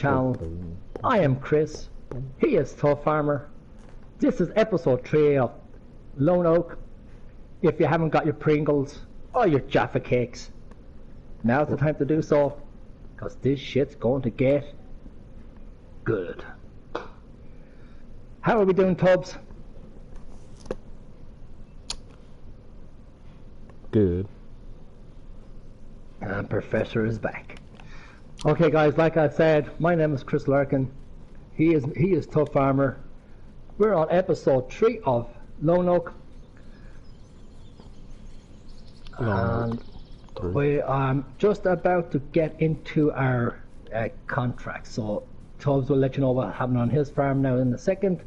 Channel. I am Chris. He is Tough Farmer. This is episode 3 of Lone Oak. If you haven't got your Pringles or your Jaffa Cakes, now's the time to do so, because this shit's going to get good. How are we doing, Tubbs? Good. And Professor is back. Okay, guys, like I said, my name is Chris Larkin. He is Tough Farmer. We're on episode 3 of Lone Oak. And we are just about to get into our contract. So Tubbs will let you know what happened on his farm now in a second.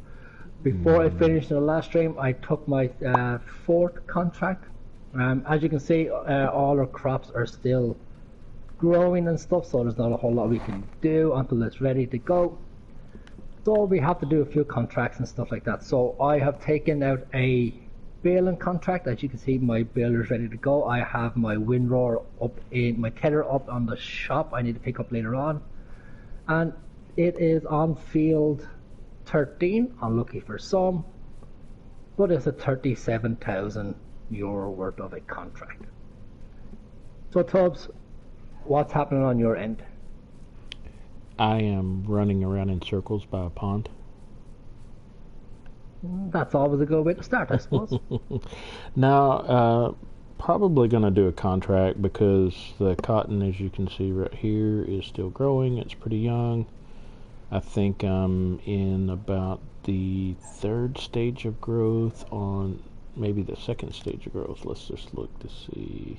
Before I finished in the last stream, I took my 4th contract. As you can see, all our crops are still growing and stuff, so there's not a whole lot we can do until it's ready to go. So we have to do a few contracts and stuff like that. So I have taken out a baling contract. As you can see, my baler is ready to go. I have my windrower up in my tether up on the shop. I need to pick up later on, and it is on field 13. Unlucky for some, but it's a 37,000 euro worth of a contract. So Tubbs, what's happening on your end? I am running around in circles by a pond. That's always a good way to start, I suppose. Now, probably going to do a contract because the cotton, as you can see right here, is still growing. It's pretty young. I think I'm in about the 3rd stage of growth, on maybe the 2nd stage of growth. Let's just look to see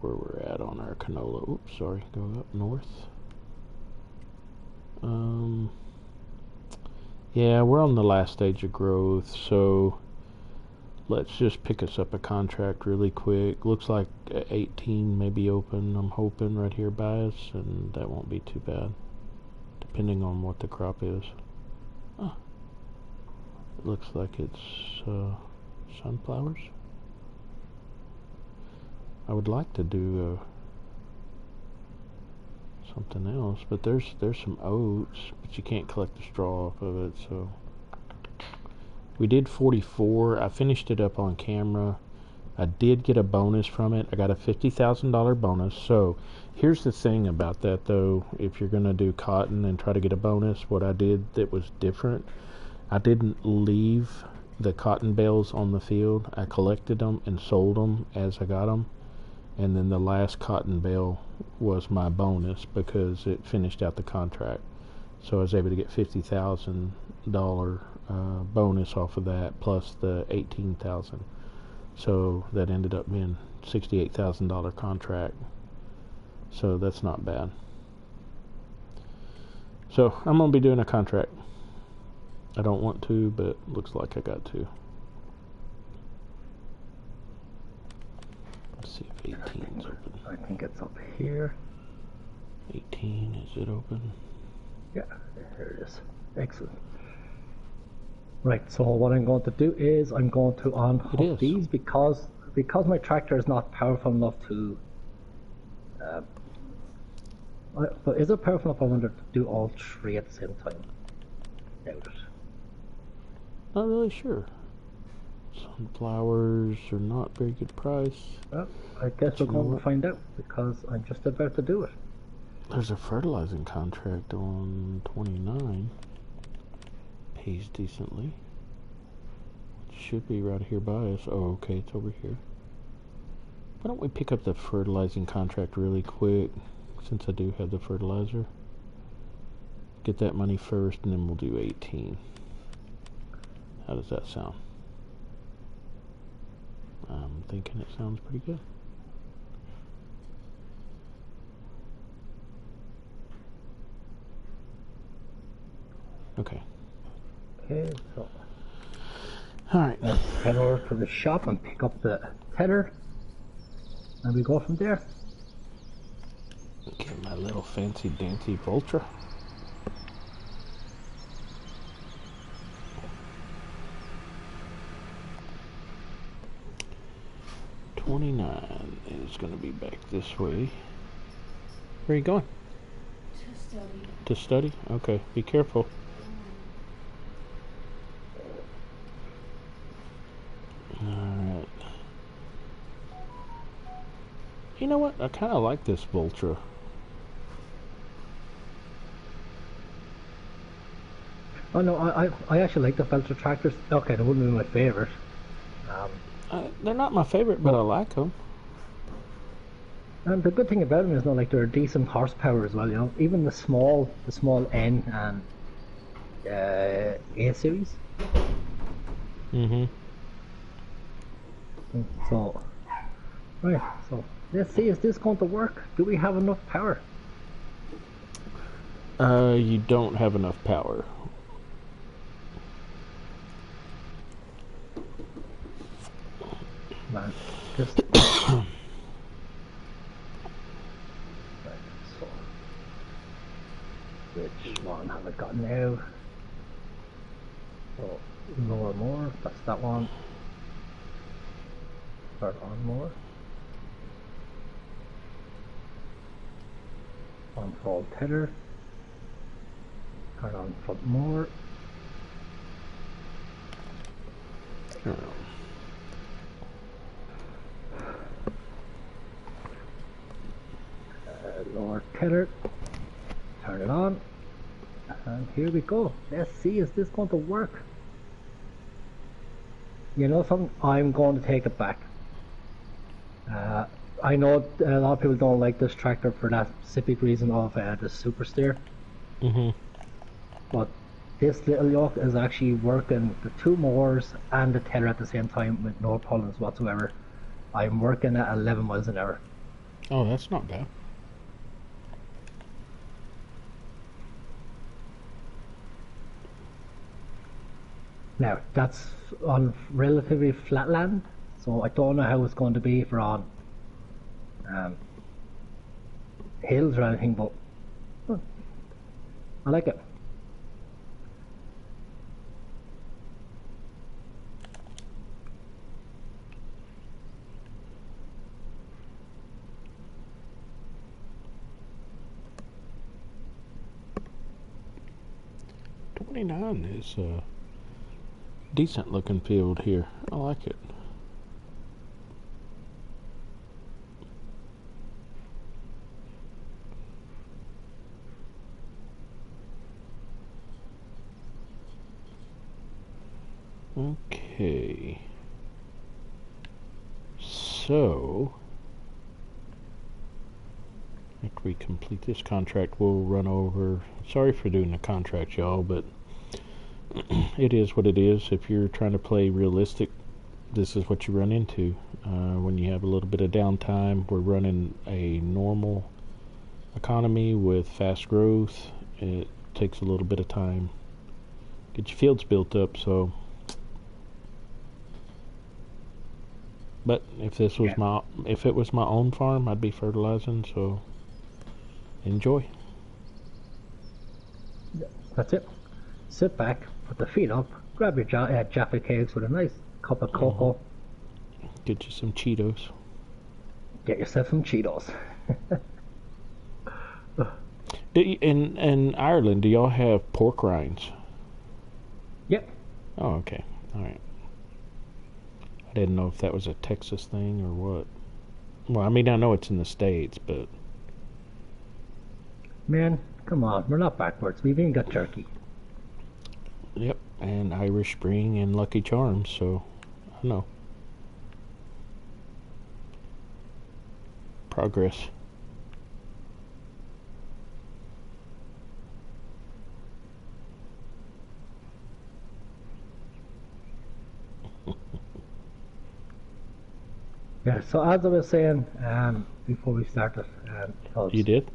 where we're at on our canola. Oops, sorry, go up north. Yeah, we're on the last stage of growth, so let's just pick us up a contract really quick. Looks like 18 may be open, I'm hoping, right here by us, and that won't be too bad, depending on what the crop is. Oh, it looks like it's sunflowers. I would like to do something else, but there's some oats, but you can't collect the straw off of it. So we did 44. I finished it up on camera. I did get a bonus from it. I got a $50,000 bonus. So here's the thing about that, though. If you're going to do cotton and try to get a bonus, what I did that was different, I didn't leave the cotton bales on the field. I collected them and sold them as I got them. And then the last cotton bale was my bonus because it finished out the contract. So I was able to get $50,000 bonus off of that, plus the $18,000. So that ended up being $68,000 contract. So that's not bad. So I'm gonna be doing a contract. I don't want to, but looks like I got to. Let's see if 18 is open. I think it's up here. 18, is it open? Yeah, there it is. Excellent. Right, so what I'm going to do is I'm going to unhook these because my tractor is not powerful enough to. But is it powerful enough? I wonder to do all 3 at the same time. Doubt it. Not really sure. Sunflowers are not very good price. Well, I guess we're going to find out because I'm just about to do it. There's a fertilizing contract on 29. Pays decently. Should be right here by us. Oh, okay, it's over here. Why don't we pick up the fertilizing contract really quick, since I do have the fertilizer. Get that money first, and then we'll do 18. How does that sound? I'm thinking it sounds pretty good. Okay. Okay, so alright. Let's head over to the shop and pick up the tether, and we go from there. Get my little fancy dancy Voltra. $29 is going to be back this way. Where are you going? Just To study? Okay, be careful. Alright. You know what? I kind of like this Voltra. Oh no, I actually like the Felter tractors. Okay, they wouldn't be my favorite. They're not my favorite, but I like them. And the good thing about them is, like, they're decent horsepower as well. You know, even the small N and A series. Mm-hmm. So, right. So let's see. Is this going to work? Do we have enough power? You don't have enough power. Man, just right, so which one have I got now? So lower more, that's that one. Start on more. On full tether. Turn on front more. Lower tether. Turn it on. And here we go. Let's see, is this going to work? You know something? I'm going to take it back. I know a lot of people don't like this tractor for that specific reason of the super steer. Mm-hmm. But this little yoke is actually working the two mowers and the tether at the same time with no problems whatsoever. I'm working at 11 miles an hour. Oh, that's not bad. Now, that's on relatively flat land, so I don't know how it's going to be for on hills or anything, but I like it. '29 is a decent looking field here. I like it. Okay. So, after we complete this contract, we'll run over. Sorry for doing the contract, y'all, but it is what it is. If you're trying to play realistic, this is what you run into. When you have a little bit of downtime, we're running a normal economy with fast growth. It takes a little bit of time. Get your fields built up, so. But if this was if it was my own farm, I'd be fertilizing, so enjoy. That's it. Sit back, put the feet up, grab your Jaffa cakes with a nice cup of cocoa. Get you some Cheetos. Get yourself some Cheetos. In Ireland, do y'all have pork rinds? Yep. Oh, okay. All right. I didn't know if that was a Texas thing or what. Well, I mean, I know it's in the States, but... Man, come on. We're not backwards. We've even got turkey. Yep, and Irish Spring and Lucky Charms, so I know. Progress. Yeah, so as I was saying before we started, you did?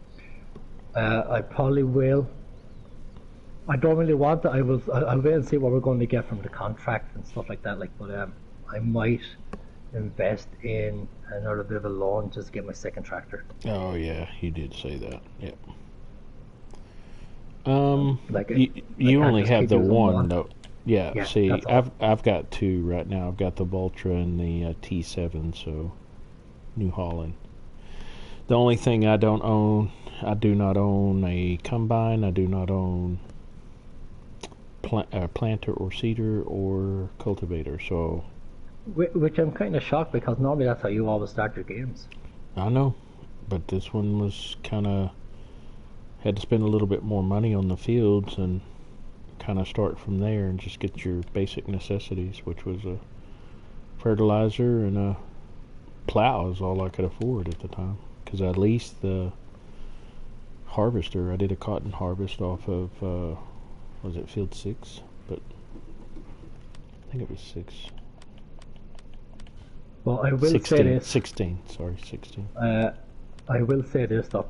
I probably will. I don't really want to. I'll wait and see what we're going to get from the contract and stuff like that. But I might invest in another bit of a loan just to get my second tractor. Oh yeah, you did say that. Yep. You only have the one though. Yeah, see, I've got two right now. I've got the Voltra and the T7, so New Holland. The only thing I do not own a combine. I do not own planter or seeder or cultivator. So, which I'm kind of shocked because normally that's how you always start your games. I know, but this one was kind of had to spend a little bit more money on the fields and kind of start from there and just get your basic necessities, which was a fertilizer and a plow is all I could afford at the time, because I leased the harvester. I did a cotton harvest off of was it field 6? But I think it was 6. Well, I will 16, say this. 16. Sorry, 16. I will say this though.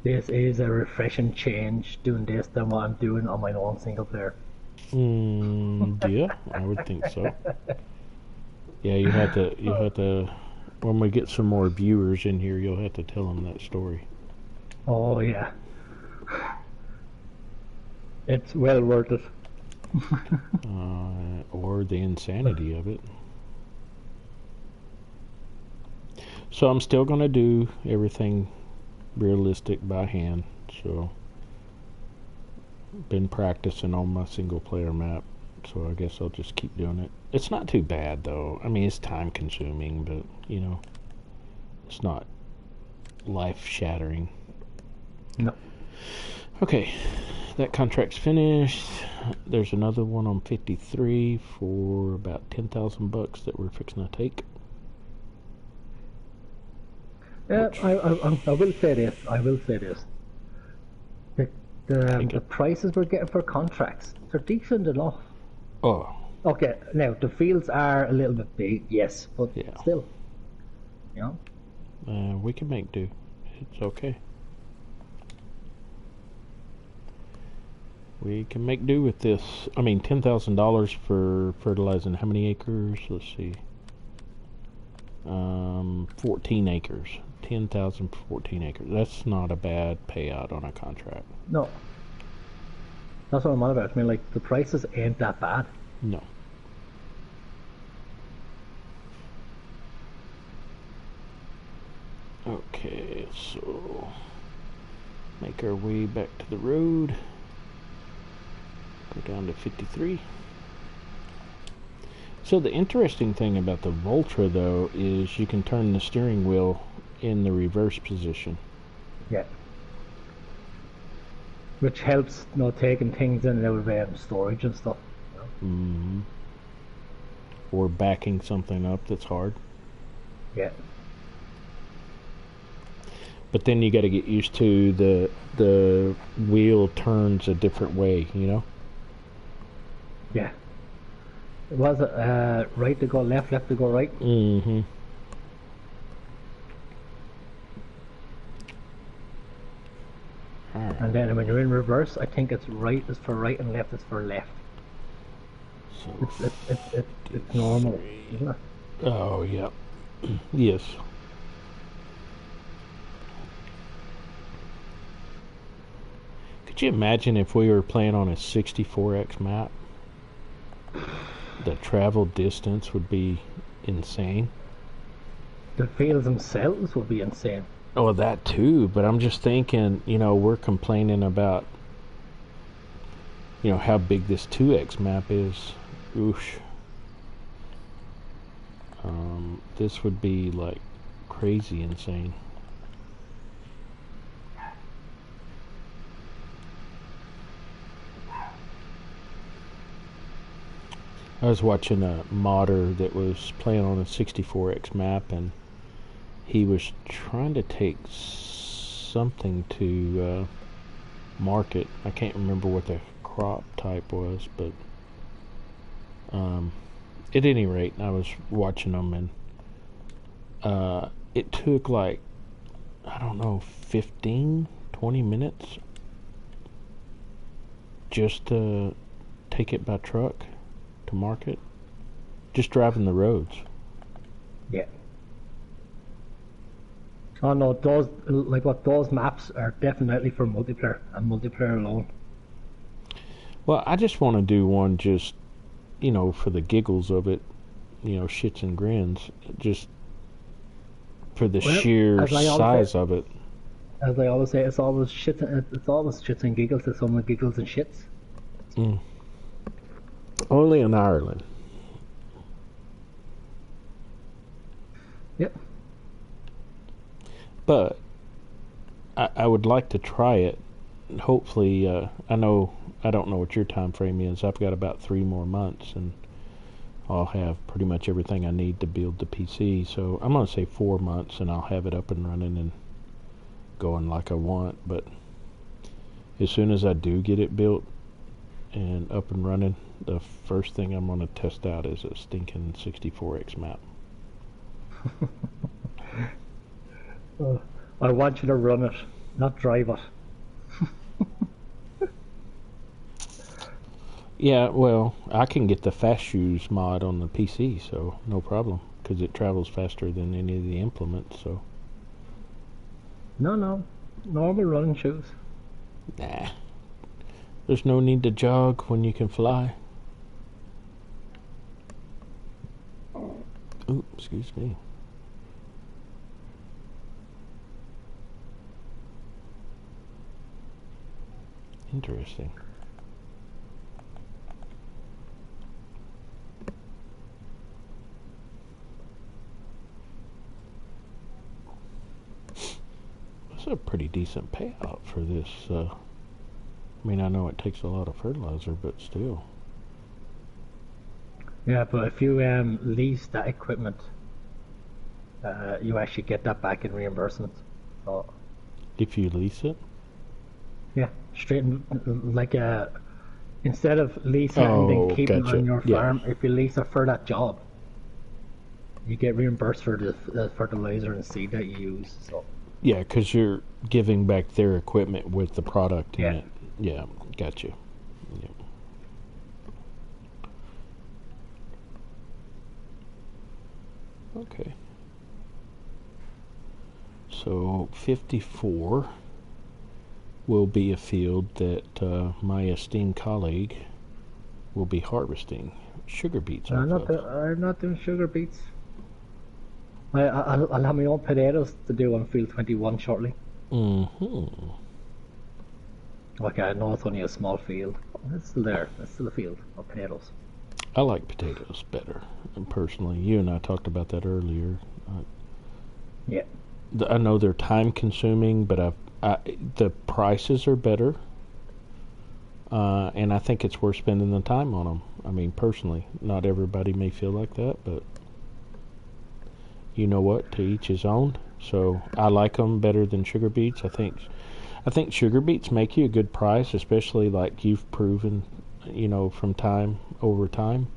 This is a refreshing change doing this than what I'm doing on my own single player. Yeah, I would think so. Yeah, you have to. When we get some more viewers in here, you'll have to tell them that story. Oh yeah, it's well worth it. Or the insanity of it. So I'm still gonna do everything realistic by hand. So been practicing on my single player map. So I guess I'll just keep doing it. It's not too bad though. I mean, it's time consuming, but it's not life shattering. No. Okay, that contract's finished. There's another one on 53 for about $10,000 that we're fixing to take. Yeah, I will say this. The prices we're getting for contracts, they're decent enough. Oh. Okay, now the fields are a little bit big, yes, but Yeah. still, we can make do. It's okay. We can make do with this. I mean, $10,000 for fertilizing how many acres? Let's see. 14 acres. 10,000 for 14 acres. That's not a bad payout on a contract. No. That's what I'm on about. I mean, like, the prices ain't that bad. No. Okay, so make our way back to the road. Go down to 53. So the interesting thing about the Voltra, though, is you can turn the steering wheel in the reverse position. Yeah. Which helps, taking things in and out of storage and stuff. Mm-hmm. Or backing something up that's hard. Yeah. But then you got to get used to the wheel turns a different way, Yeah. It was right to go left, left to go right. Mm-hmm. Right. And then when you're in reverse, I think it's right is for right and left is for left. So it's normal, isn't it? Oh, yeah. Yes. Could you imagine if we were playing on a 64X map? The travel distance would be insane. The fields themselves would be insane. Oh, that too, but I'm just thinking, we're complaining about, how big this 2X map is. Oosh. This would be, like, crazy insane. I was watching a modder that was playing on a 64X map, and he was trying to take something to market. I can't remember what the crop type was, but at any rate, I was watching them, and it took like, I don't know, 15, 20 minutes just to take it by truck to market, just driving the roads. Yeah. Oh no, those maps are definitely for multiplayer and multiplayer alone. Well, I just want to do one just, for the giggles of it, shits and grins. Just for the Well, sheer as I always size say, of it. as I always say, it's always shit. It's always shits and giggles to someone giggles and shits. Mm. Only in Ireland. Yep. But I would like to try it. Hopefully, I don't know what your time frame is. I've got about 3 more months, and I'll have pretty much everything I need to build the PC. So I'm going to say 4 months, and I'll have it up and running and going like I want. But as soon as I do get it built and up and running, the first thing I'm going to test out is a stinking 64X map. I want you to run it, not drive it. Yeah, well, I can get the fast shoes mod on the PC, so no problem, because it travels faster than any of the implements. So No, normal running shoes. nah, there's no need to jog when you can fly. Ooh, excuse me. Interesting. That's a pretty decent payout for this. I mean, I know it takes a lot of fertilizer, but still. Yeah, but if you lease that equipment, you actually get that back in reimbursement. So If you lease it? yeah, straight in, like instead of leasing it and then keeping it gotcha. on your Yeah. farm, if you lease it for that job, you get reimbursed for the fertilizer and seed that you use. So Yeah, because you're giving back their equipment with the product in Yeah. it. Yeah, gotcha. Yeah. Okay. So 54 will be a field that my esteemed colleague will be harvesting sugar beets off of. I'm not doing sugar beets. I'll have my own potatoes to do on field 21 shortly. Mm-hmm. Okay, I know it's only a small field. It's still there. It's still a field of potatoes. I like potatoes better, personally. You and I talked about that earlier. Yeah. I know they're time consuming, but the prices are better, and I think it's worth spending the time on them. I mean, personally, not everybody may feel like that, but you know what? To each his own. So I like them better than sugar beets. I think sugar beets make you a good price, especially like you've proven, from time over time.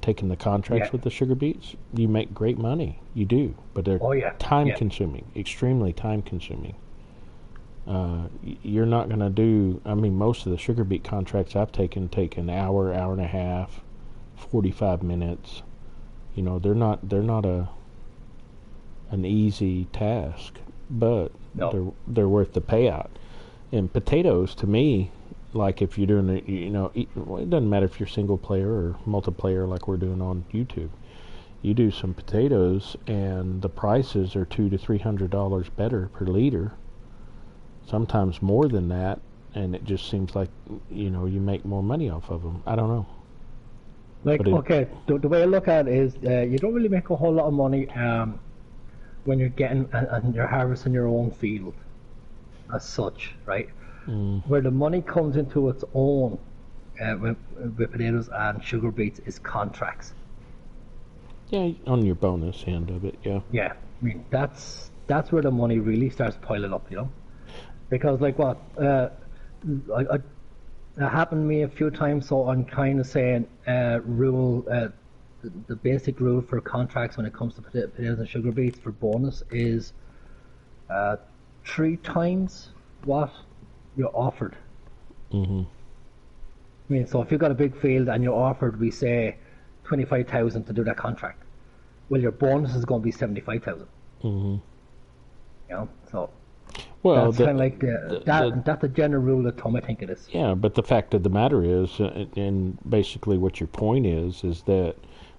Taking the contracts with the sugar beets, you make great money. You do, but they're time consuming, extremely time consuming. You're not going to do. I mean, most of the sugar beet contracts I've taken take an hour, hour and a half, 45 minutes. They're not an easy task, but they're worth the payout. And potatoes, to me, like if you're doing it, it doesn't matter if you're single player or multiplayer like we're doing on YouTube. You do some potatoes, and the prices are $200 to $300 better per liter. Sometimes more than that, and it just seems like you make more money off of them. I don't know. Like the way I look at it is you don't really make a whole lot of money when you're getting and you're harvesting your own field as such, right? Where the money comes into its own with potatoes and sugar beets is contracts. Yeah, on your bonus end of it, yeah. Yeah, I mean that's where the money really starts piling up, because like what it happened to me a few times. So I'm kind of saying the basic rule for contracts when it comes to potatoes and sugar beets for bonus is 3 times what you're offered. Mm-hmm. I mean, so if you've got a big field and you're offered, we say, 25,000 to do that contract, well, your bonus is going to be 75,000. Mm-hmm. So that's kind of like that's the general rule of thumb, I think it is. Yeah, but the fact of the matter is, and basically what your point is that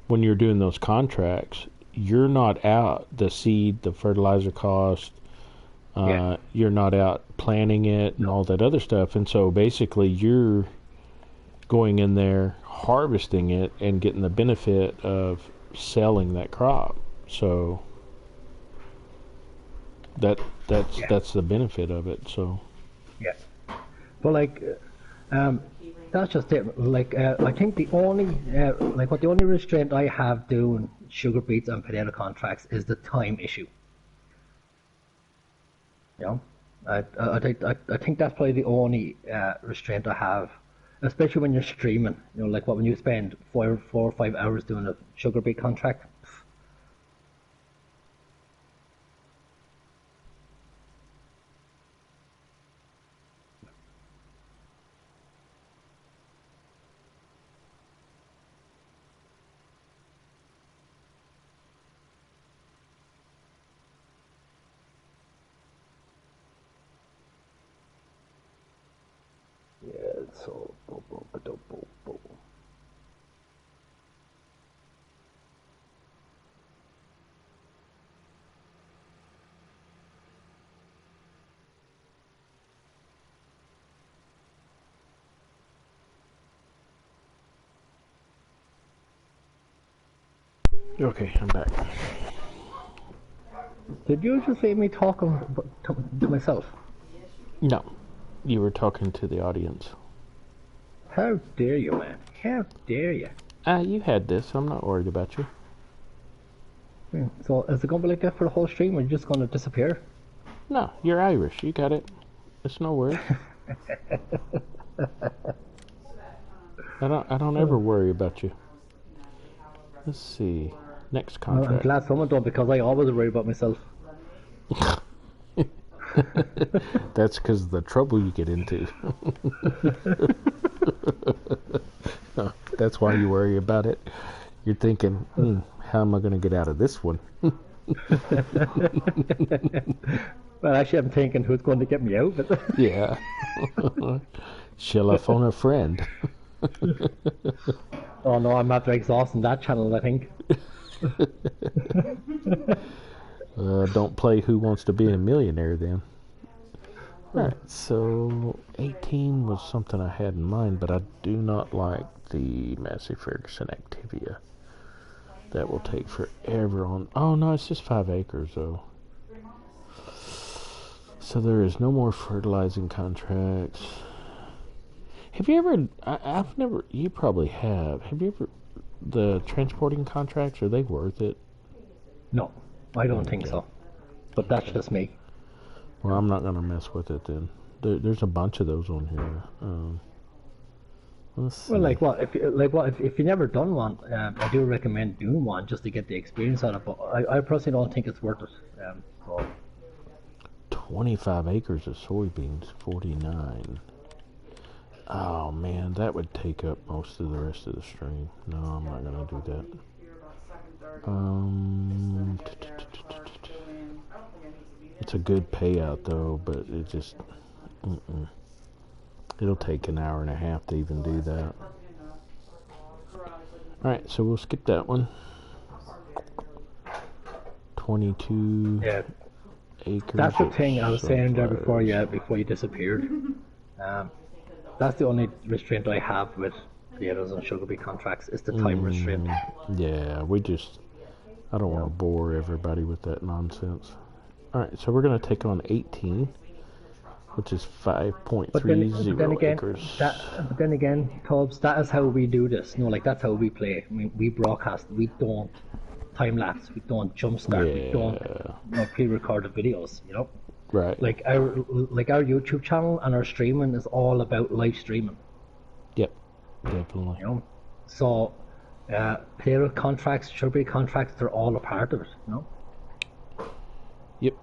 when you're doing those contracts, you're not out the seed, the fertilizer cost. You're not out planting it and all that other stuff, and so basically you're going in there harvesting it and getting the benefit of selling that crop. So that's the benefit of it. So but like that's just it. Like I think the only the only restraint I have doing sugar beets and potato contracts is the time issue. You know, I think that's probably the only restraint I have, especially when you're streaming. You know, like when you spend 4 or 5 hours doing a sugar beet contract. Yeah, so okay, I'm back. Did you just see me talking to myself? No, you were talking to the audience. How dare you, man? How dare you? You had this. I'm not worried about you. So is it going to be like that for the whole stream, or are you just going to disappear? No, you're Irish. You got it. It's no worries. I don't ever worry about you. Let's see. Next contract. I'm glad someone don't, because I always worry about myself. That's because of the trouble you get into. That's why you worry about it. You're thinking, how am I going to get out of this one? Well, actually, I'm thinking, who's going to get me out of it? Yeah. Shall I phone a friend? Oh no, I'm after exhausting that channel, I think. Don't play Who Wants to Be a Millionaire then. Alright, so 18 was something I had in mind, but I do not like the Massey Ferguson Activia. That will take forever on. Oh no, it's just 5 acres though. So there is no more fertilizing contracts. Have you ever, I've never, you probably have you ever, the transporting contracts, are they worth it? No, I don't think so. But that's just me. Well, I'm not going to mess with it then. There's a bunch of those on here. Let's see. Well, if you've never done one, I do recommend doing one just to get the experience out of it. But I personally don't think it's worth it. So 25 acres of soybeans, 49. Oh man, that would take up most of the rest of the stream. No, I'm not going to do that. It's a good payout though, but it just, it'll take an hour and a half to even do that. Alright, so we'll skip that one. 22 acres. That's the thing I was saying there before you disappeared. That's the only restraint I have with potatoes and sugar beet contracts, is the time restraint. Yeah, I don't want to bore everybody with that nonsense. Alright, so we're going to take on 18, which is 5.30 acres. But then again, Tubbs, that is how we do this. You know, like that's how we play. I mean, we broadcast. We don't time lapse. We don't jump start. We don't pre-recorded videos. You know. Right. Like our YouTube channel and our streaming is all about live streaming. Yep, definitely. You know, so potato contracts, sugar beet contracts, they're all a part of it. You know. Yep.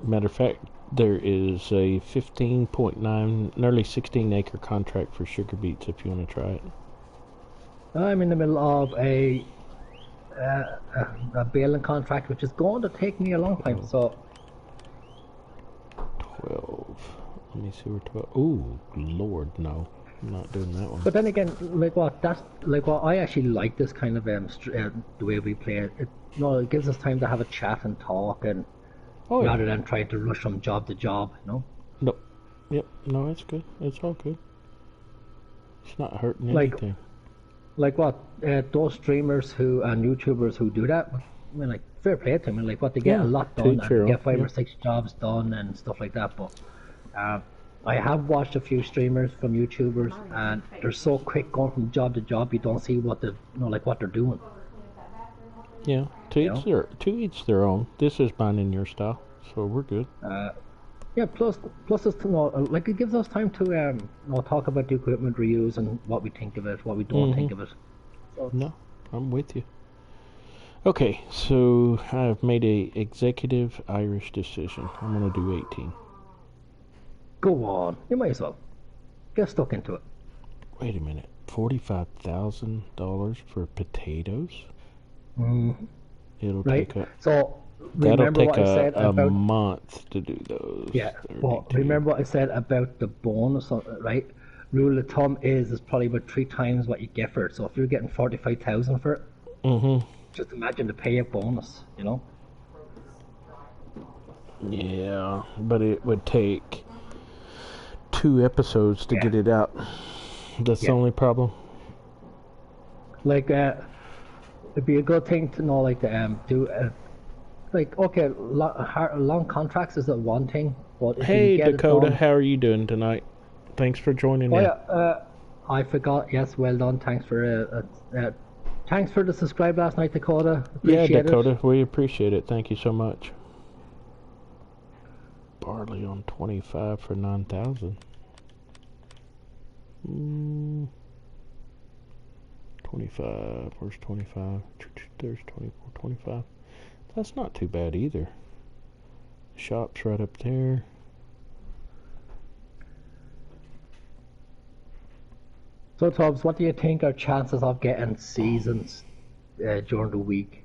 Matter of fact, there is a 15.9, nearly 16 acre contract for sugar beets if you want to try it. I'm in the middle of a baling contract, which is going to take me a long time. So 12. Let me see where 12. Ooh, Lord, no. I'm not doing that one. But then again, like what that's like what I actually like this kind of the way we play it. It gives us time to have a chat and talk, and Oh yeah. rather than trying to rush from job to job, No. Yep. No, it's good. It's all good. It's not hurting Like anything. like what those streamers who and YouTubers who do that. I mean, like fair play to them. Like what they get a lot to done each and their they own. get five Yeah. or six jobs done and stuff like that. But I have watched a few streamers from YouTubers, and they're so quick going from job to job. You don't see what like what they're doing. Yeah. To each their own. This is mine and your style, so we're good. Yeah. Plus it's like it gives us time to talk about the equipment we use and what we think of it, what we don't think of it. So No, I'm with you. Okay, so I've made a executive Irish decision. I'm gonna do 18. go on, you might as well get stuck into it. Wait a minute. $45,000 for potatoes? It'll Right. take So that'll remember take what I said a about month to do those. yeah. Well, 32. remember what I said about the bonus, right? Rule of thumb is probably about 3 times what you get for it. So if you're getting 45,000 for it, just imagine the pay bonus. Yeah, but it would take 2 episodes to get it out. That's the only problem. Like it'd be a good thing to know, like do like okay, long contracts is one thing, but if Hey you get Dakota, it done, how are you doing tonight? Thanks for joining in. I forgot. Yes, well done. Thanks for the subscribe last night, Dakota. Appreciate Yeah, Dakota, it. we appreciate it. Thank you so much. Barley on 25 for 9,000. 25. Where's 25? There's 24, 25. That's not too bad either. Shop's right up there. So, Tubbs, what do you think are chances of getting seasons during the week?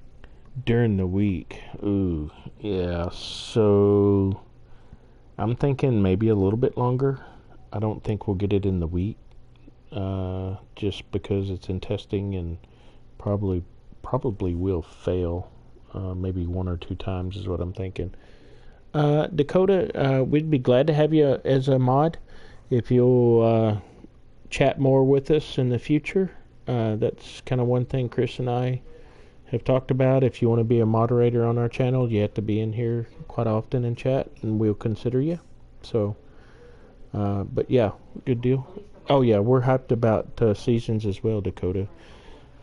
During the week, ooh, yeah. So I'm thinking maybe a little bit longer. I don't think we'll get it in the week, just because it's in testing and probably will fail. Maybe 1 or 2 times is what I'm thinking. Dakota, we'd be glad to have you as a mod if you'll chat more with us in the future. That's kind of one thing Chris and I have talked about. If you want to be a moderator on our channel, you have to be in here quite often and chat, and we'll consider you. So, but yeah, good deal. Oh yeah, we're hyped about seasons as well, Dakota.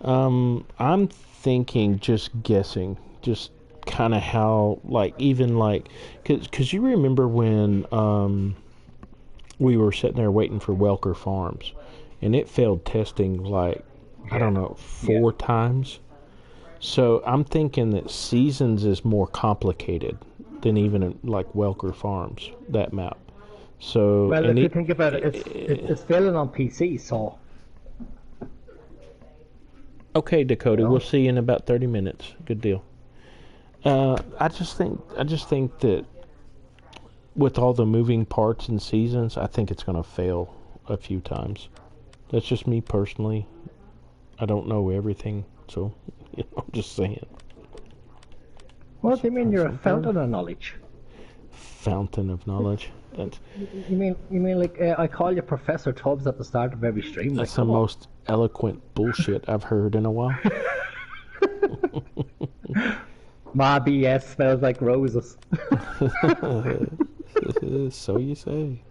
I'm thinking, just guessing, just kind of how, like, even like, cause you remember when we were sitting there waiting for Welker Farms, and it failed testing like I don't know 4 times. So I'm thinking that Seasons is more complicated than even like Welker Farms, that map. So well, if you think about it, it's failing on PC, so. Okay, Dakota, we'll see you in about 30 minutes. Good deal. I just think that with all the moving parts and Seasons, I think it's going to fail a few times. That's just me personally. I don't know everything, so I'm just saying. What do you mean you're a fountain of knowledge? Fountain of knowledge. That's, you mean like I call you Professor Tubbs at the start of every stream? That's the most eloquent bullshit I've heard in a while. My BS smells like roses. So you say.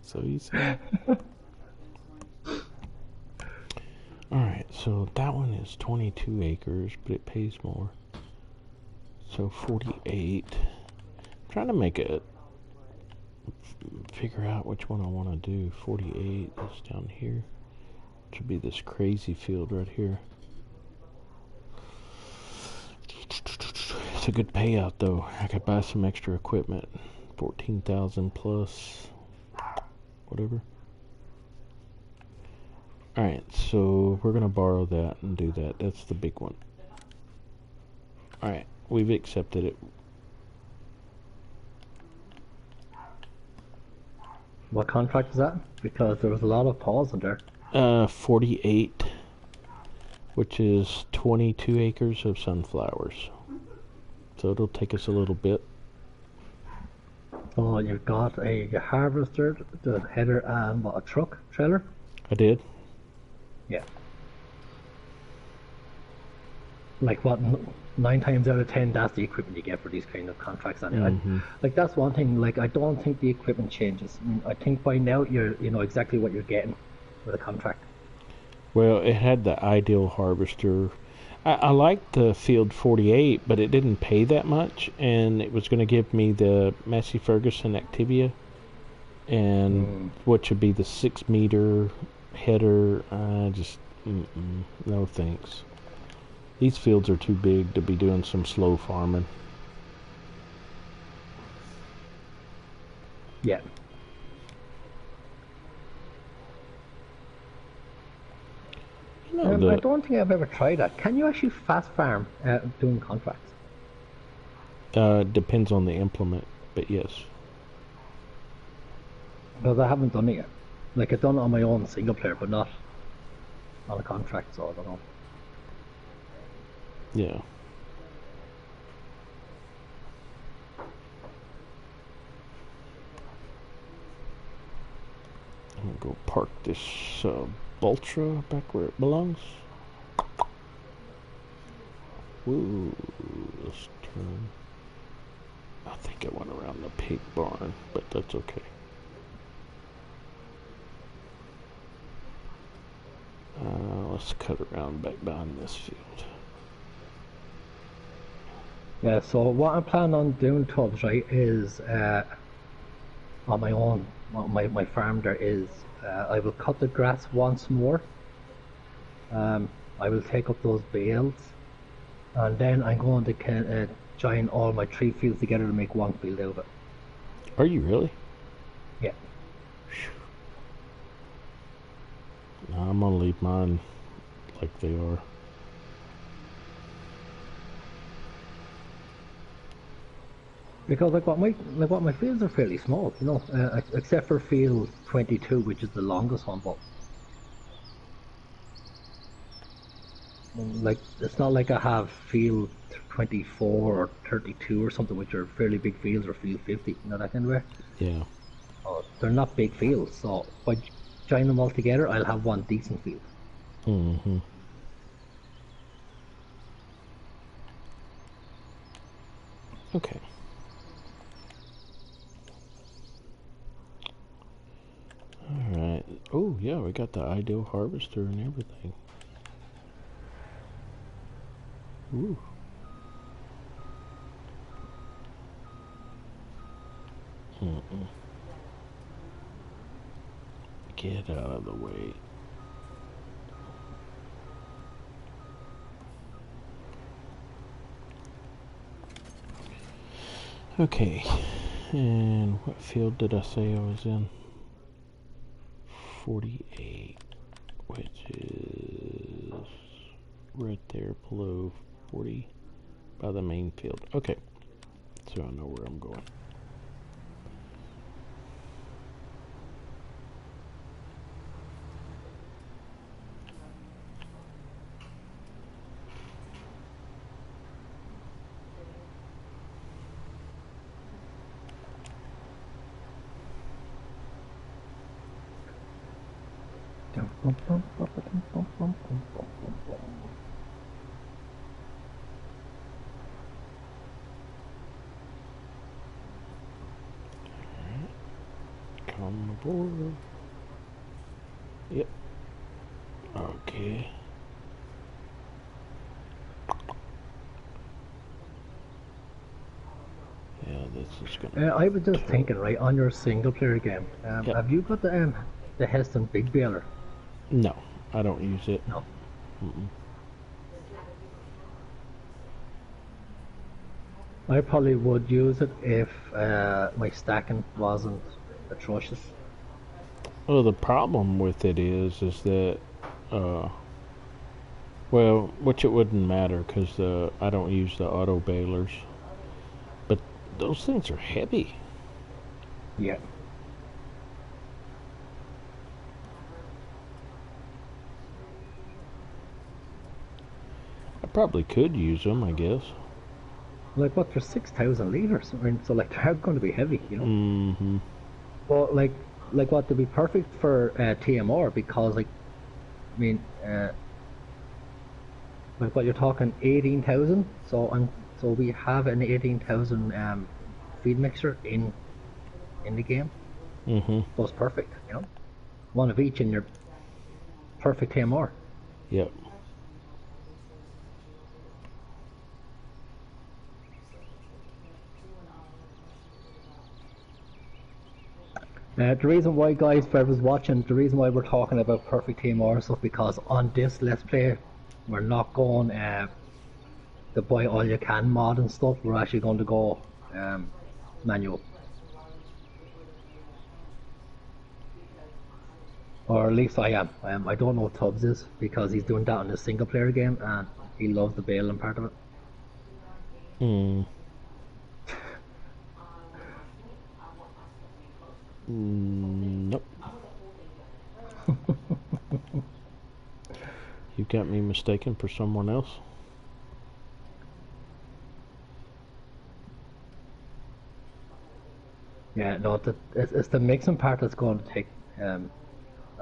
Alright, so that one is 22 acres, but it pays more. So 48. I'm trying to figure out which one I want to do. 48 is down here. Which would be this crazy field right here. It's a good payout though. I could buy some extra equipment. 14,000 plus whatever. Alright, so we're gonna borrow that and do that. That's the big one. Alright, we've accepted it. What contract is that? Because there was a lot of pause in there. 48, which is 22 acres of sunflowers. So it'll take us a little bit. So you've got a harvester, the header, and what, a truck trailer? I did. Yeah. Like what, 9 times out of 10, that's the equipment you get for these kind of contracts. And like that's one thing. Like I don't think the equipment changes. I mean, I think by now you know exactly what you're getting with a contract. Well, it had the ideal harvester. I liked the Field 48, but it didn't pay that much, and it was going to give me the Massey Ferguson Activia, and what should be the 6-meter header. No thanks. These fields are too big to be doing some slow farming. Yeah. I don't think I've ever tried that. Can you actually fast farm doing contracts? Depends on the implement, but yes. Because I haven't done it yet. Like I've done it on my own single player, but not on a contract, so I don't know. Yeah. I'm gonna go park this Ultra back where it belongs. Woo, let's turn. I think I went around the pig barn, but that's okay. Let's cut around back behind this field. Yeah, so what I'm planning on doing, Tubbs, right, is on my own, my farm there is, I will cut the grass once more. I will take up those bales, and then I'm going to join all my 3 fields together to make one field out of it. Are you really? Yeah. No, I'm gonna leave mine like they are. Because like what my fields are fairly small, you know, except for field 22, which is the longest one, but like it's not like I have field 24 or 32 or something, which are fairly big fields, or field 50, you know, that kind of way. Yeah. They're not big fields, so by joining them all together, I'll have one decent field. Mm-hmm. Okay. Alright. Oh, yeah, we got the ideal harvester and everything. Ooh. Get out of the way. Okay. And what field did I say I was in? 48, which is right there below 40 by the main field. Okay. So I know where I'm going. Come aboard. Yep. Okay. Yeah, this is gonna. I was just thinking, right, on your single player game, Yep. have you got the Heston Big Baler? No, I don't use it. No. I probably would use it if my stacking wasn't atrocious. Well, the problem with it is that, well, which it wouldn't matter because I don't use the auto balers, but those things are heavy. Yeah. probably could use them, I guess. Like what? They're 6,000 liters. I mean, so like they're going to be heavy, you know. Mm-hmm. But like what? They'd be perfect for TMR because like, I mean, like what you're talking 18,000. So we have an 18,000 feed mixer in the game. Mm-hmm. So it's perfect, you know. One of each in your perfect TMR. Yep. The reason why, guys, for everyone's watching, the reason why we're talking about perfect TMR stuff because on this Let's Play, we're not going to buy all you can mod and stuff. We're actually going to go manual, or at least I am. I don't know what Tubbs is because he's doing that in the single player game and he loves the bailing part of it. Nope. You got me mistaken for someone else. Yeah, no, it's the mixing part that's going to take a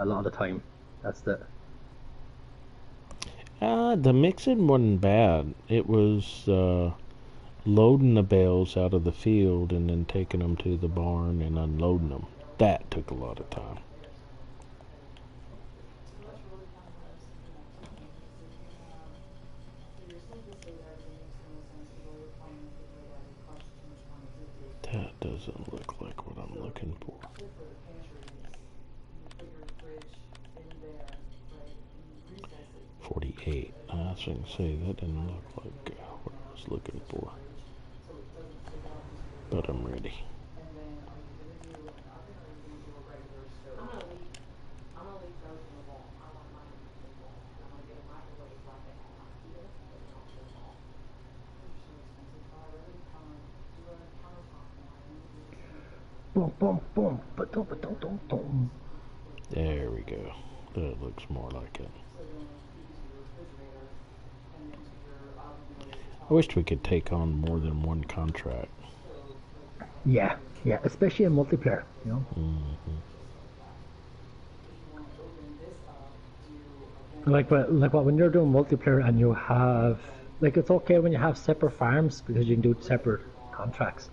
lot of the time. That's the. The mixing wasn't bad. It was loading the bales out of the field and then taking them to the barn and unloading them. That took a lot of time. That doesn't look like what I'm looking for. 48. I was going to say that didn't look like what I was looking for. But I'm ready. Boom, boom, boom, ba-dum, ba-dum, dum, dum. There we go. That looks more like it. I wished we could take on more than one contract. Yeah, especially in multiplayer, you know. Mm-hmm. Like what when you're doing multiplayer and you have like it's okay when you have separate farms because you can do separate contracts.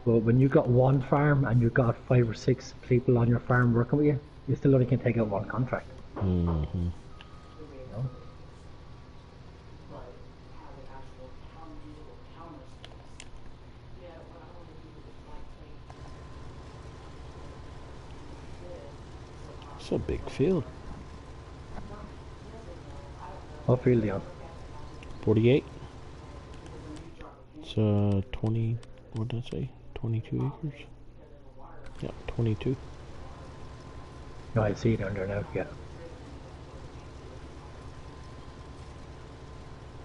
But when you got one farm and you got 5 or 6 people on your farm working with you, you still only can take out one contract. Mm-hmm. You know? It's a big field. What field are you on? 48. It's 20. What did I say? 22 acres. Yeah, 22. No, I see it down there now. Yeah.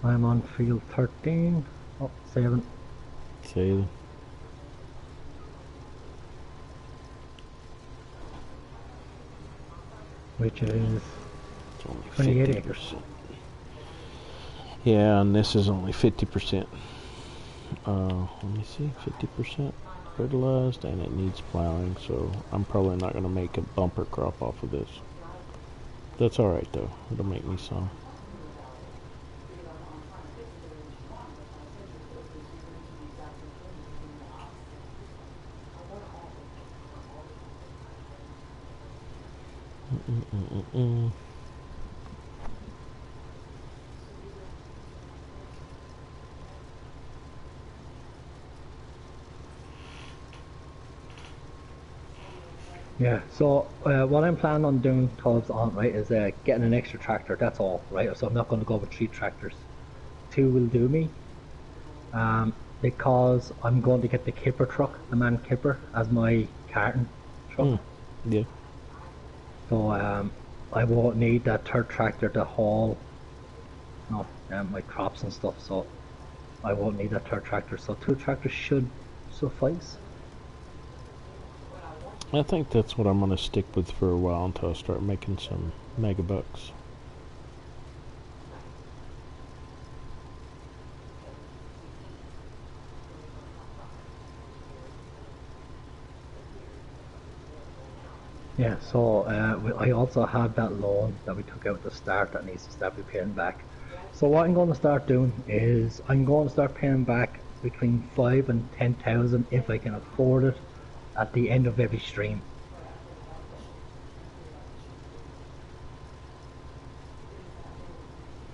I'm on field 13. Oh, 7. Say Which is it's only 28 50%. acres. Yeah, and this is only 50%. Let me see, 50% fertilized, and it needs plowing, so I'm probably not going to make a bumper crop off of this. That's alright though, it'll make me some. Yeah, so what I'm planning on doing, Tubbs, on right, is getting an extra tractor. That's all, right? So I'm not going to go with 3 tractors. 2 will do me, because I'm going to get the kipper truck, the man kipper, as my carton truck. Yeah. So I won't need that 3rd tractor to haul, my crops and stuff. So I won't need that 3rd tractor. So 2 tractors should suffice. I think that's what I'm going to stick with for a while until I start making some mega bucks. Yeah, so I also have that loan that we took out at the start that needs to start be paying back. So what I'm going to start doing is I'm going to start paying back between 5 and 10,000 if I can afford it at the end of every stream.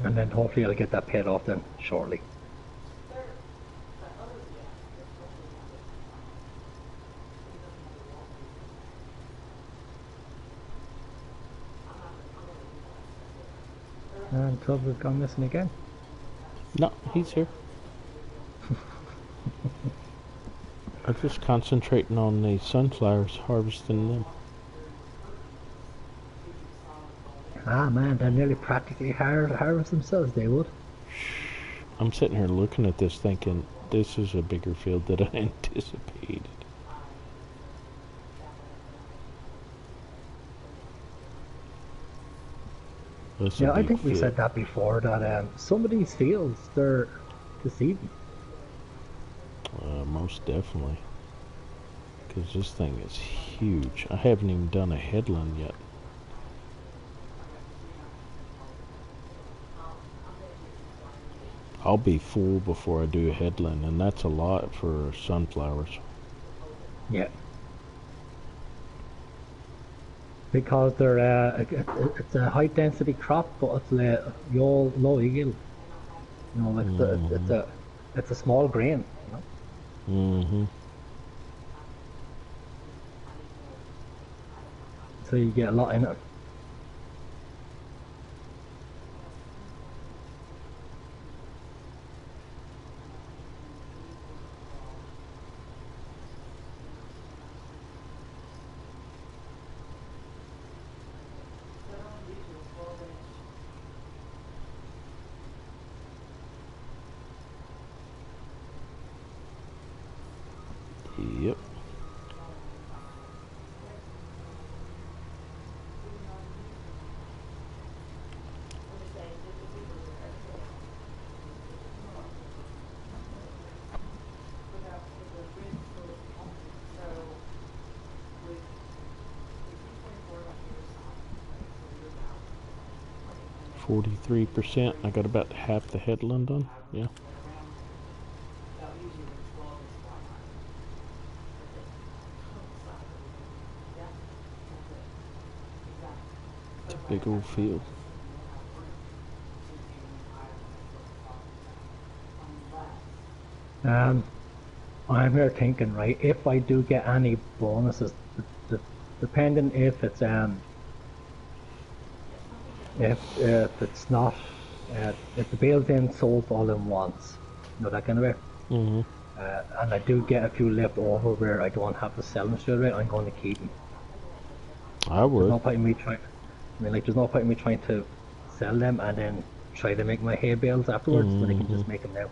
And then hopefully I'll get that paid off then shortly. And Tubb has gone missing again. No, he's here. I'm just concentrating on the sunflowers, harvesting them. Ah man, they're nearly practically harvest themselves, they would. I'm sitting here looking at this thinking, this is a bigger field than I anticipated. Yeah, I think we said that before, that some of these fields, they're deceiving. Most definitely. Because this thing is huge. I haven't even done a headland yet. I'll be full before I do a headland, and that's a lot for sunflowers. Yeah. Because they're it's a high density crop, but it's low yield. You know, it's a small grain. You know? So you get a lot in it. Yep. %. I got about half the headland done. Yeah. It's a big old field. I'm here thinking, right, if I do get any bonuses, depending if it's if it's not if the bale's in sold all in once, you know, that kind of way. And I do get a few left over where I don't have to sell them straight away, I'm going to keep them. I would. There's no point in me trying. I mean, like, there's no point in me trying to sell them and then try to make my hay bales afterwards, when I can just make them now.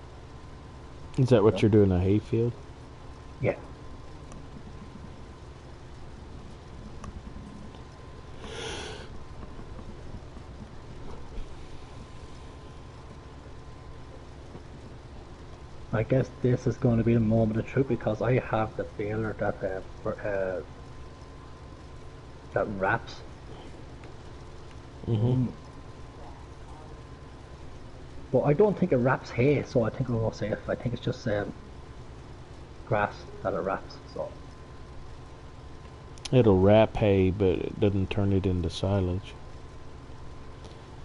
Is that what you're doing, a hay field? Yeah. I guess this is going to be the moment of truth, because I have the baler that wraps. But I don't think it wraps hay, so I think we're more safe. I think it's just grass that it wraps. So it'll wrap hay, but it doesn't turn it into silage.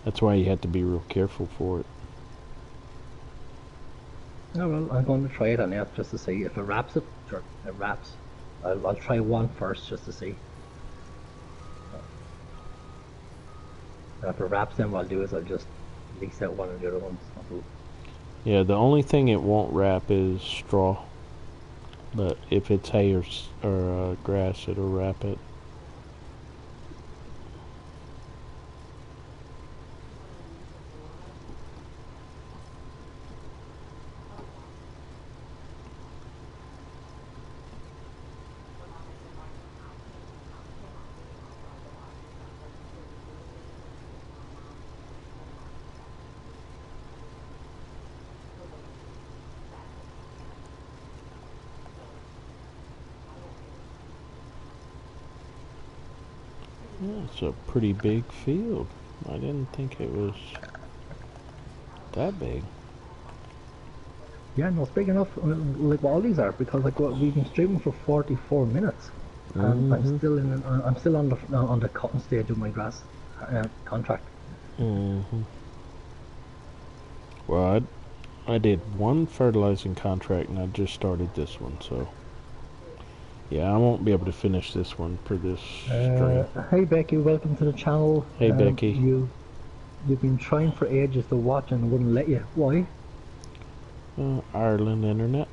That's why you have to be real careful for it. Oh well, I'm going to try it on it just to see if it wraps it. Sure, it wraps. I'll try one first just to see. And if it wraps, then what I'll do is I'll just lease out one of the other ones. Yeah, the only thing it won't wrap is straw. But if it's hay or grass, it'll wrap it. Yeah, it's a pretty big field. I didn't think it was that big. Yeah, no, it's big enough. Like what all these are, because like we've been streaming for 44 minutes, and I'm Mm-hmm. still I'm still on the cutting stage of my grass contract. Mm-hmm. Well, I did one fertilizing contract, and I just started this one, so yeah, I won't be able to finish this one for this stream. Hey Becky, welcome to the channel. Hey, Becky. You've been trying for ages to watch and wouldn't let you. Why? Ireland internet.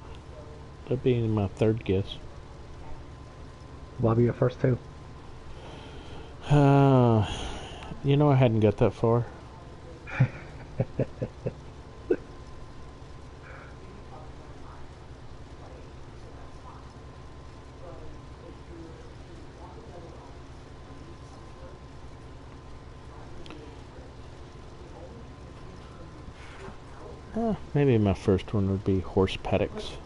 That'd be my third guess. What were your first two? You know, I hadn't got that far. Maybe my first one would be horse paddocks.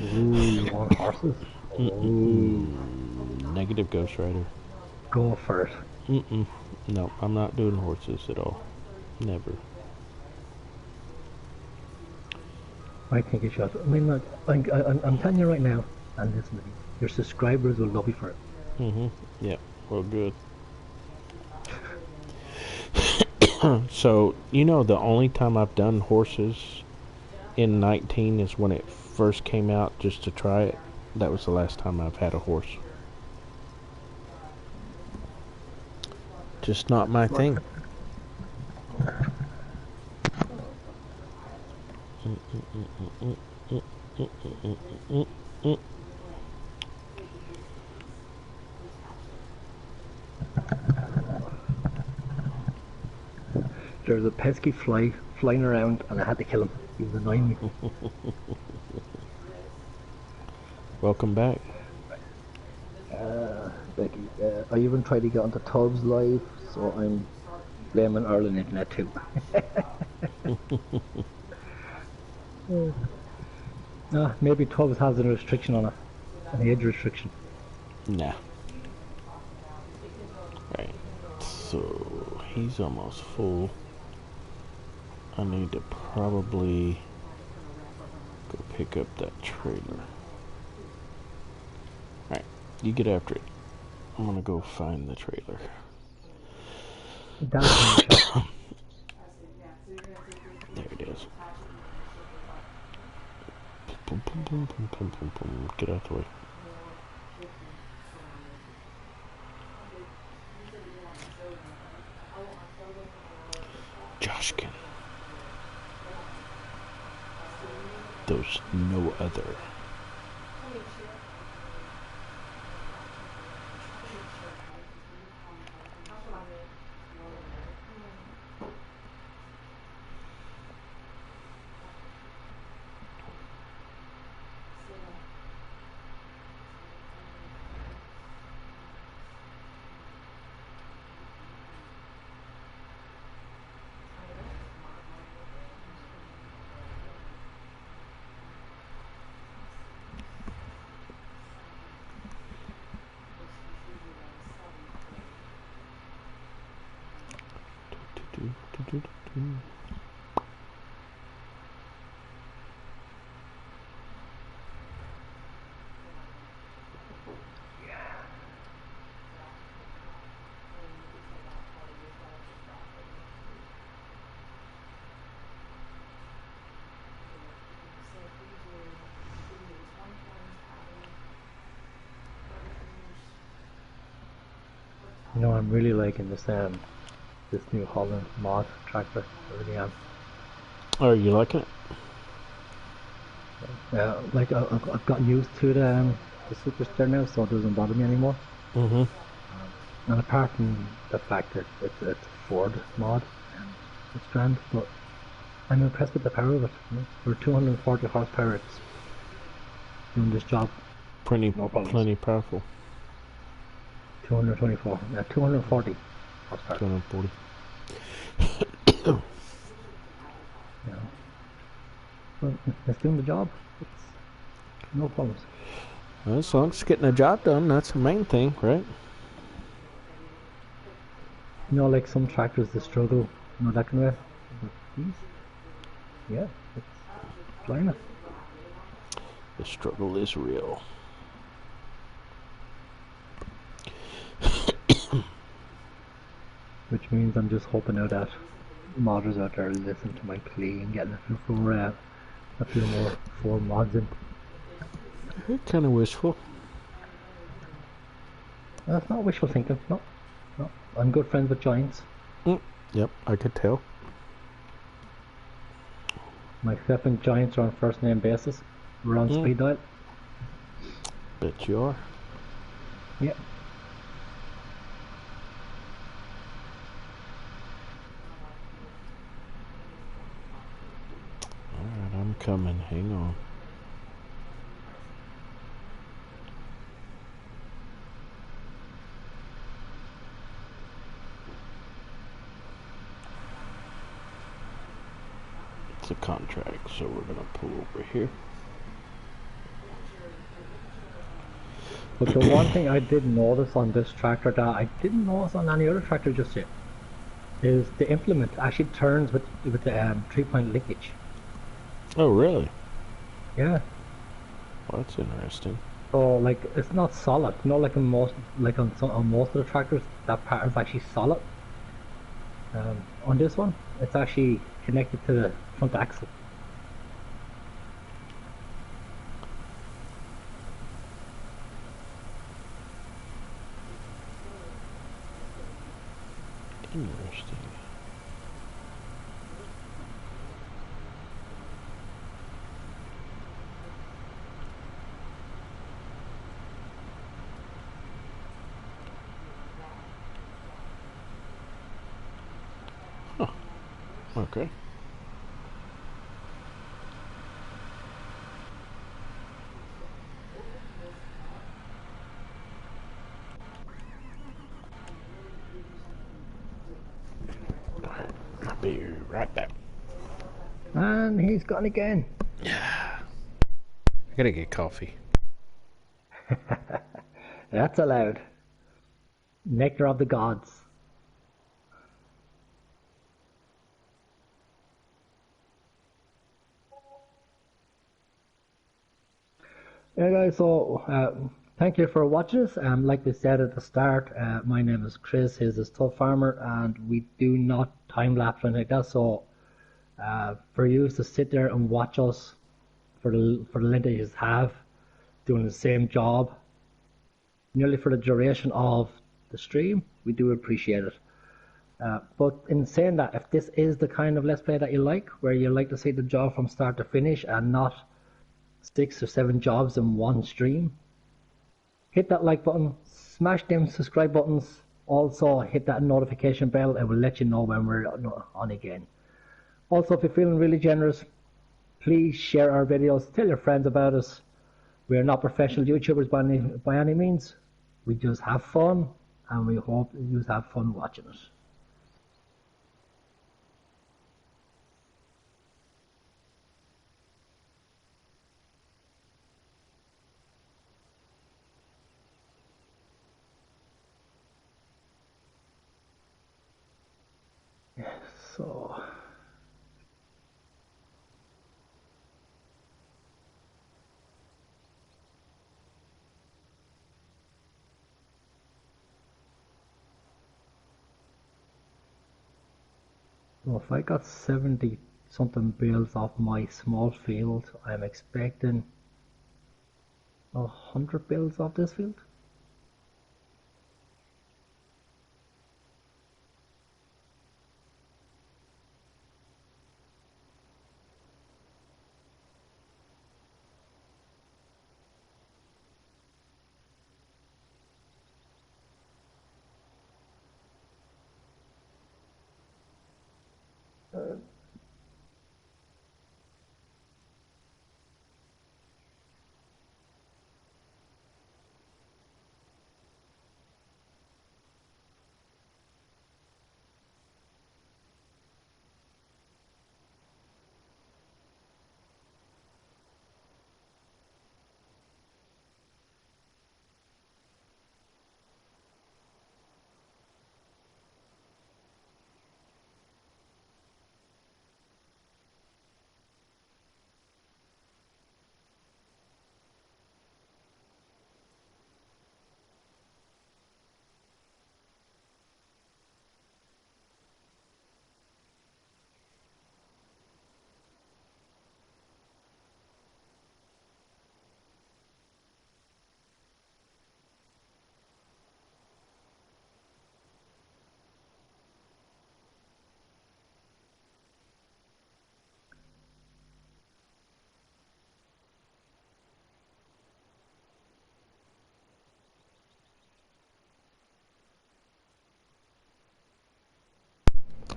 Ooh, you want horses? Ooh, Negative Ghost Rider. go for it. No, I'm not doing horses at all. Never. I think you should. I mean, look, I'm telling you right now, and listen to me, your subscribers will love you for it. Yep. Well, good. So, you know, the only time I've done horses in 19 is when it first came out just to try it. That was the last time I've had a horse. Just not my thing. There's a pesky fly flying around, and I had to kill him. He was annoying me. Welcome back. Becky, I even tried to get onto Tubbs live, so I'm blaming Ireland internet too. Maybe Tubbs has a restriction on it, an age restriction. Nah. Right. So he's almost full. I need to probably go pick up that trailer. Right. You get after it. I'm gonna go find the trailer. There it is. Boom, boom, boom, boom, boom, boom, boom. Get out the way. Joshkin. There's no other. You know, I'm really liking this New Holland mod tractor. I really am. Oh, you liking it? Like I've gotten used to the Superstar now, so it doesn't bother me anymore. And apart from the fact that it's a Ford mod, it's grand, but I'm impressed with the power of it. You know? For 240 horsepower, it's doing this job. Plenty powerful. 224, 240 horsepower. 240. You know. But it's doing the job. No problems. Well, as long as it's getting the job done, that's the main thing, right? You know, like some tractors, they struggle, you know, that kind of way. But these, yeah, it's flying it. The struggle is real. Which means I'm just hoping now that modders out there listen to my plea and getting a few more 4 mods in. Kind of wishful. That's not wishful thinking. No, no. I'm good friends with giants. Yep, I could tell. Myself and giants are on first name basis. We're on speed dial. Bet you are. Yeah. Alright, I'm coming. Hang on. It's a contract, so we're gonna pull over here. But the one thing I did notice on this tractor that I didn't notice on any other tractor just yet is the implement actually turns with the 3-point linkage. Oh, really? Yeah. Well, that's interesting. So like it's not solid. You know, like on most of the tractors, that part is actually solid. On this one, it's actually connected to the front axle. Interesting. Huh. Okay. I'll be right back. And he's gone again. I gotta get coffee. That's allowed. Nectar of the gods. Yeah, guys. So thank you for watching us. Like we said at the start, my name is Chris. His is Tubb Farmer, and we do not time lapse or anything like that. So for you to sit there and watch us for the length that you have doing the same job, nearly for the duration of the stream, we do appreciate it. But in saying that, if this is the kind of Let's Play that you like, where you like to see the job from start to finish and not 6 or 7 jobs in one stream, hit that like button, smash them subscribe buttons, also hit that notification bell. It will let you know when we're on again. Also, if you're feeling really generous, please share our videos, tell your friends about us. We're not professional YouTubers by any means. We just have fun, and we hope you have fun watching it. So, if I got 70 something builds off my small field, I'm expecting 100 builds off this field.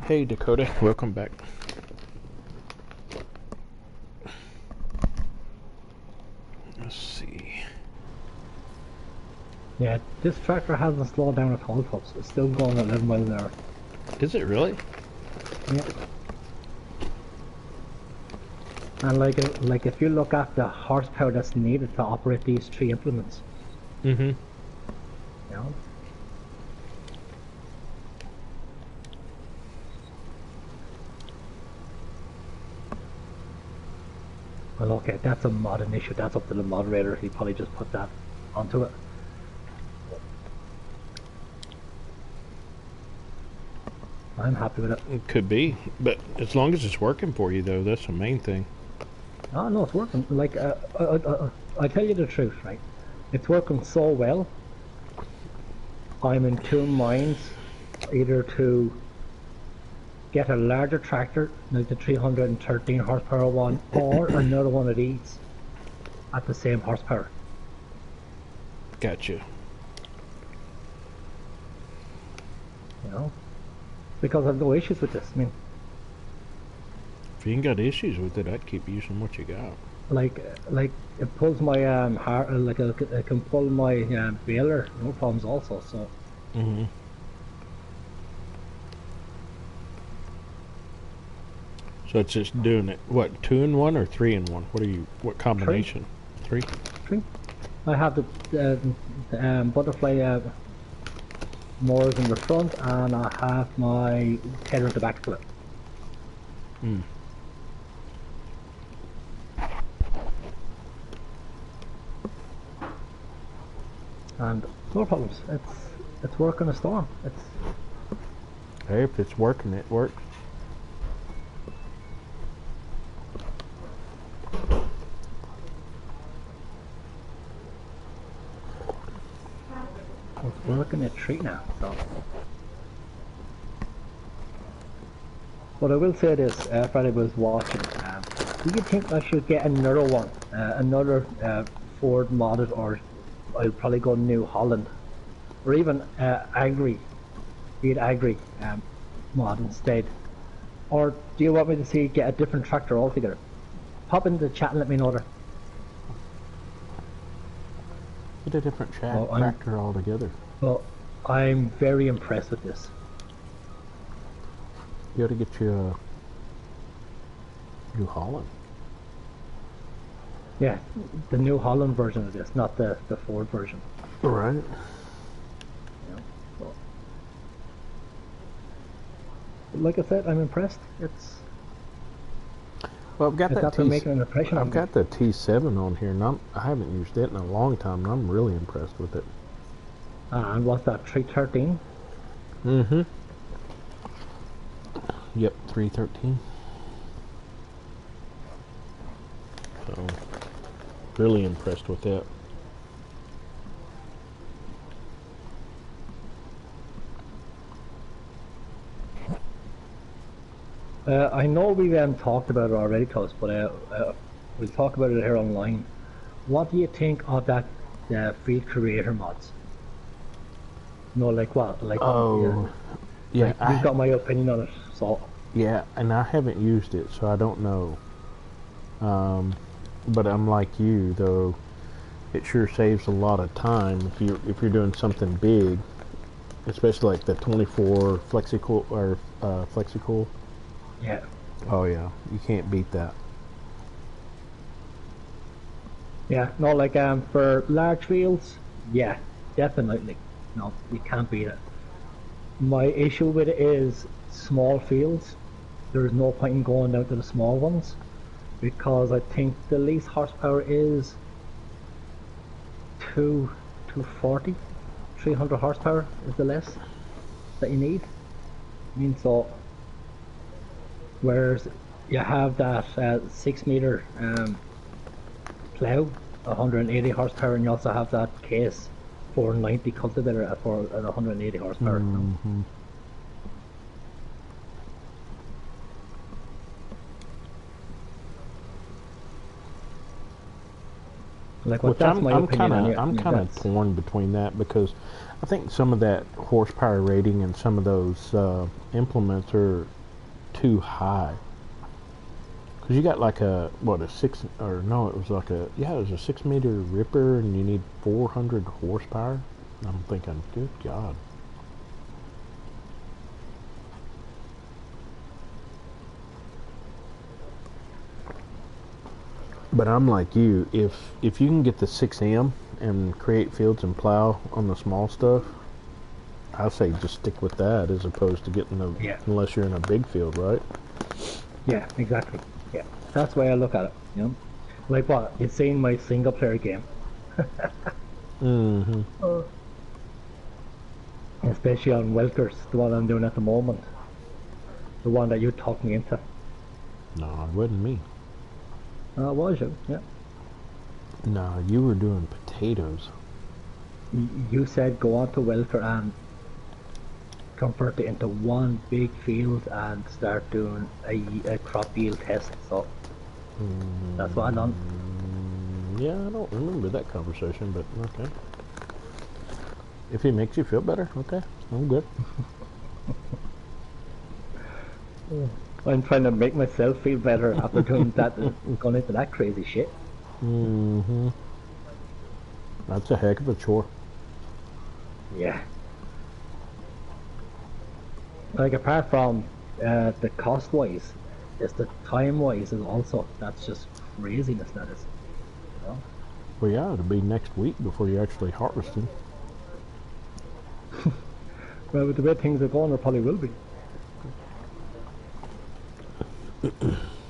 Hey Dakota, welcome back. Let's see. Yeah, this tractor hasn't slowed down at all, folks. It's still going at 11 miles an hour. Is it really? Yeah. And like if you look at the horsepower that's needed to operate these 3 implements. Mm-hmm. You know? Well, okay, that's a modding issue. That's up to the moderator. He probably just put that onto it. I'm happy with it. It could be, but as long as it's working for you, though, that's the main thing. Oh no, it's working. Like, I tell you the truth, right? It's working so well. I'm in 2 minds, either to get a larger tractor, like the 313 horsepower one, or another one of these at the same horsepower. Gotcha. You know, because I've no issues with this. I mean, If you ain't got issues with it, I'd keep using what you got. like it pulls my like I can pull my baler, no problems also. So Mm-hmm. So it's just doing it. What, 2 in 1 or 3 in 1? What are you? What combination? 3. I have the butterfly mowers in the front, and I have my header at the back to it. Mm. And no problems. It's working a storm. It's Hey, if it's working, it works. working a treat now. So. But I will say this, Friday was watching. Do you think I should get another one, another Ford modded, or I'll probably go New Holland, or even Agri, be it Agri mod instead? Or do you want me to get a different tractor altogether? Pop into the chat and let me know there. Get a different tractor altogether. Well, I'm very impressed with this. You ought to get you a New Holland. Yeah, the New Holland version of this, not the Ford version. Right. Yeah, so. Like I said, I'm impressed. Well, I've got that making an impression. I've got the T7 on here, and I haven't used it in a long time, and I'm really impressed with it. And what's that, 313? Mm-hmm. Yep, 313. So, really impressed with that. I know we talked about it already, Klaus, but we'll talk about it here online. What do you think of that field creator mods? No, like what? Like yeah, like, you've got my opinion on it, so. Yeah, and I haven't used it, so I don't know. But I'm like you, though. It sure saves a lot of time if you're doing something big, especially like the 24 Flexicool or Flexicool. Yeah. Oh yeah, you can't beat that. Yeah, no, like for large fields, yeah, definitely. No, you can't beat it. My issue with it is small fields. There's no point in going down to the small ones, because I think the least horsepower is 240, 300 horsepower is the less that you need. I mean, so whereas you have that 6 meter plow, 180 horsepower, and you also have that case 490 cultivator at 180 horsepower. Mm-hmm. Like, well, that's my opinion on it. I'm kind of torn between that, because I think some of that horsepower rating and some of those implements are too high. Cause you got like a what, a 6, or no, it was like a, yeah, it was a 6-meter ripper, and you need 400 horsepower. I'm thinking, good God. But I'm like you, if you can get the 6M and create fields and plow on the small stuff, I say just stick with that as opposed to getting the, Yeah. unless you're in a big field, right? Yeah, exactly. Yeah, that's the way I look at it. You know, like what you've seen my single player game. Mm-hmm. Especially on Welkers, the one I'm doing at the moment. The one that you talked me into. No, it wasn't me. Was you? Yeah. No, you were doing potatoes. You said go on to Welker and convert it into one big field and start doing a crop yield test. So that's what I done. Yeah, I don't remember that conversation, but okay. If it makes you feel better, okay, I'm good. I'm trying to make myself feel better after doing that, going into that crazy shit. Mm-hmm. That's a heck of a chore. Yeah. Like apart from the cost wise, it's the time wise is also, that's just craziness that is. You know? Well, yeah, it'll be next week before you actually harvested. Well, with the way things are going, there probably will be.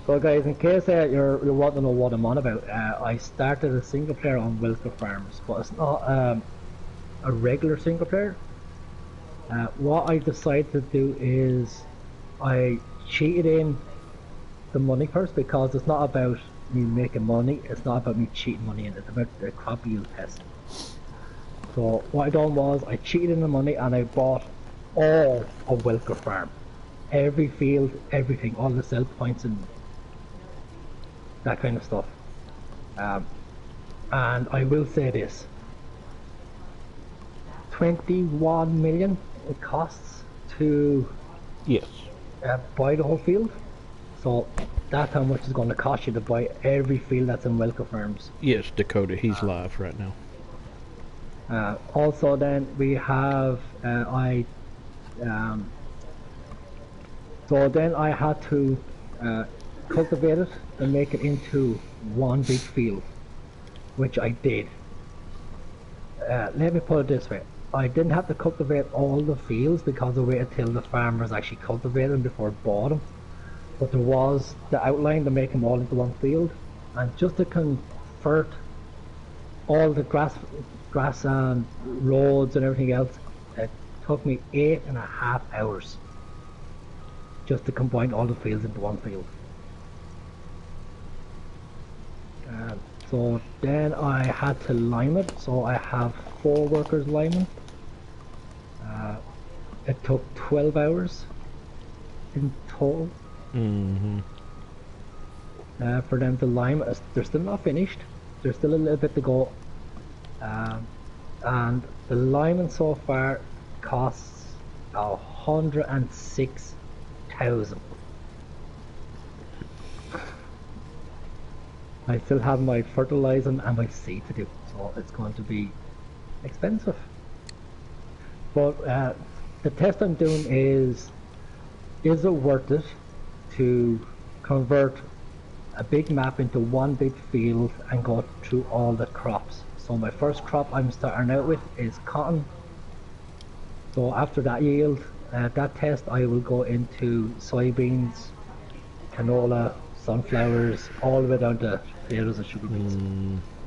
So guys, in case you're wanting to know what I'm on about, I started a single player on Wilker Farms, but it's not a regular single player. What I decided to do is I cheated in the money first, because it's not about me making money, it's not about me cheating money in, it's about the crop yield test. So what I done was I cheated in the money and I bought all of Wilker Farm. Every field, everything, all the sell points and that kind of stuff. And I will say this, 21 million it costs to Yes. buy the whole field. So that's how much it's going to cost you to buy every field that's in Welker Farms. Yes, Dakota, he's live right now. Also then we have, so then I had to cultivate it and make it into one big field, which I did. Let me put it this way, I didn't have to cultivate all the fields because I waited till the farmers actually cultivated them before I bought them. But there was the outline to make them all into one field, and just to convert all the grass and roads and everything else, it took me 8.5 hours just to combine all the fields into one field. So then I had to lime it, so I have 4 workers liming. It took 12 hours in total. Mm-hmm. For them to lime. They're still not finished, there's still a little bit to go, and the liming so far costs 106,000. I still have my fertilizing and my seed to do, so it's going to be expensive. But the test I'm doing is it worth it to convert a big map into one big field and go through all the crops. So my first crop I'm starting out with is cotton. So after that yield, that test, I will go into soybeans, canola, sunflowers, all the way down to potatoes and sugar beets.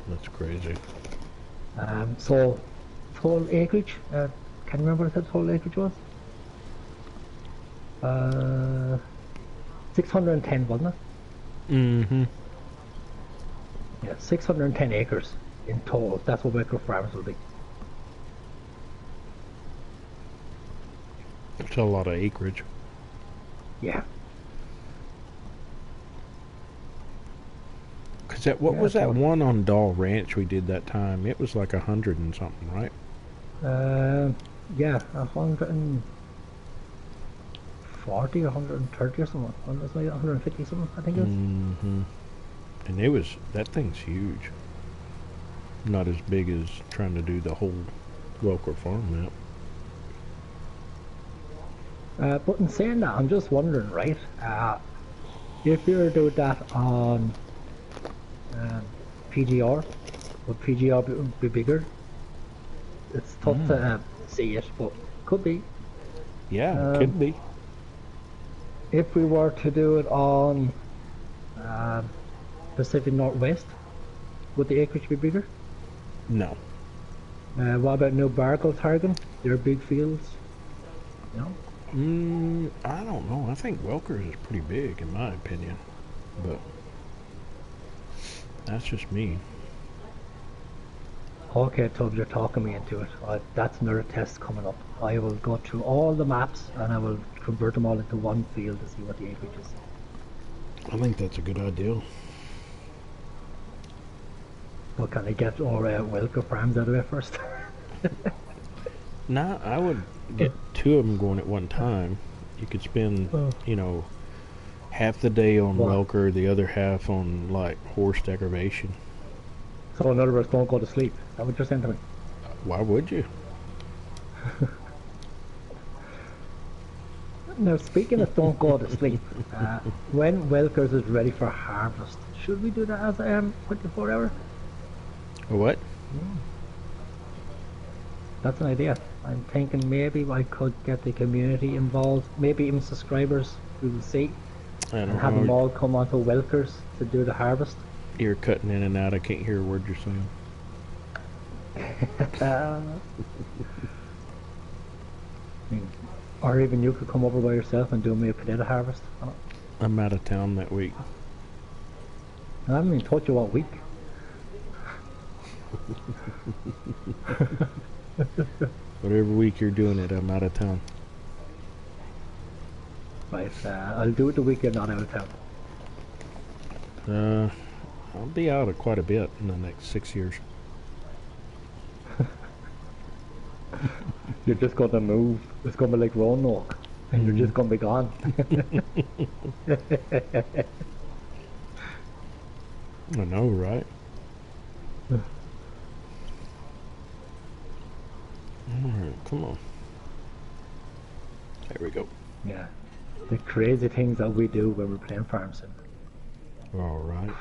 That's crazy. So total acreage, can you remember what the total acreage was? 610, wasn't it? Mm-hmm. Yeah, 610 acres in total. That's what Wicker Farms will be. It's a lot of acreage. Yeah. Cause what was that one on Doll Ranch we did that time? It was like 100 and something, right? Yeah, 140 140 or 130 or something. It's like 150 something, I think it is. Mm-hmm. And that thing's huge. Not as big as trying to do the whole Welker farm map. But in saying that, I'm just wondering, right? If you were to do that on PGR, would PGR be bigger? It's tough to see it, but could be. Yeah, it could be. If we were to do it on Pacific Northwest, would the acreage be bigger? No. What about New Barkle, Targan? They're big fields. No? I don't know. I think Welker's is pretty big in my opinion, but that's just me. Okay, Tubb, you're talking me into it. That's another test coming up. I will go through all the maps and I will convert them all into one field to see what the acreage is. I think that's a good idea. But can I get all Welker farms out of it first? Nah, I would get 2 of them going at one time. You could spend, half the day on Welker, the other half on, like, horse deprivation. So in other words, don't go to sleep. Is that what you're saying to me? Why would you? Now, speaking of don't go to sleep, when Welkers is ready for harvest, should we do that as 24 hour? What? That's an idea. I'm thinking maybe I could get the community involved, maybe even subscribers we will see, and have them all come onto Welkers to do the harvest. You're cutting in and out. I can't hear a word you're saying. Or even you could come over by yourself and do me a potato harvest. I'm out of town that week. I haven't even told you what week. Whatever week you're doing it, I'm out of town. Right, I'll do it the week you're not out of town. I'll be out of quite a bit in the next 6 years. You're just going to move. It's going to be like Roanoke, and you're just going to be gone. I know, right? Alright, come on. There we go. Yeah. The crazy things that we do when we're playing Farm Sim. Alright.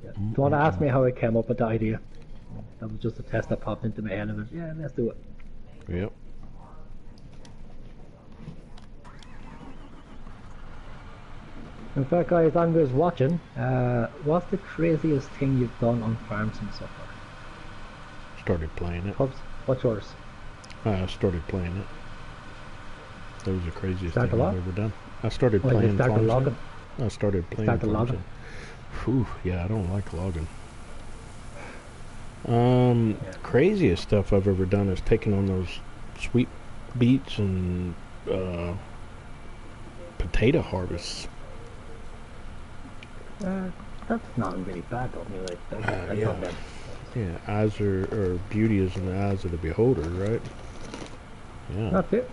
Yeah. Do you want to ask me how I came up with the idea? That was just a test that popped into my head and I went, yeah, let's do it. Yep. In fact, guys, I'm just watching. What's the craziest thing you've done on Farm Sim so far? Started playing it. Tubbs, what's yours? I started playing it. That was the craziest Start thing I've ever done. I started playing Farm Sim. I started playing Farm Sim. Whew, yeah, I don't like logging. Craziest stuff I've ever done is taking on those sweet beets and potato harvests. That's not really bad, though. I mean, like, Yeah. Yeah, eyes are beauty is in the eyes of the beholder, right? Yeah. That's it.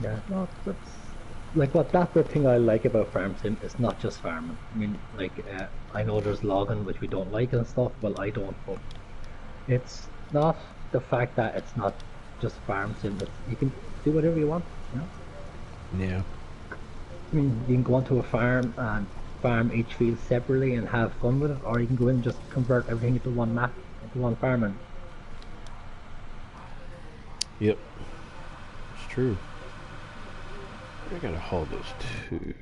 Yeah, no, that's like that's the thing I like about Farm Sim. It's not just farming. I mean, like I know there's logging which we don't like and stuff. Well, I don't, but it's not the fact that it's not just Farm Sim. You can do whatever you want. You know? Yeah. I mean, you can go onto a farm and farm each field separately and have fun with it, or you can go in and just convert everything into one map, into one farm. And yep, it's true. I gotta haul this too.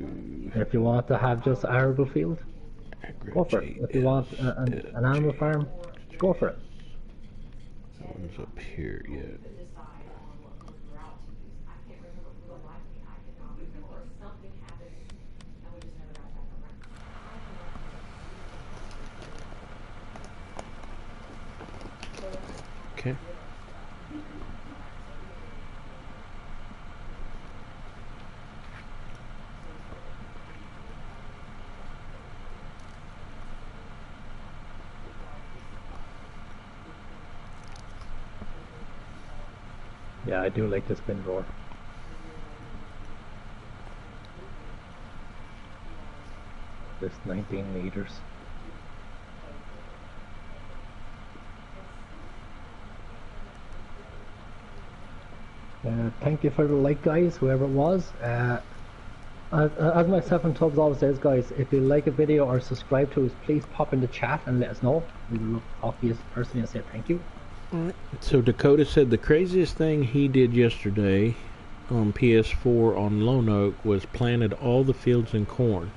if you want to have just arable field, go for it. If you want an animal farm, go for it. That one's up here yet. Okay. Yeah, I do like the spin roar. This 19 liters. Thank you for the like, guys, whoever it was. As myself and Tubbs always says, guys, if you like a video or subscribe to us, please pop in the chat and let us know. We will look talk to you personally and say thank you. Alright. So Dakota said the craziest thing he did yesterday on PS4 on Lone Oak was planted all the fields in corn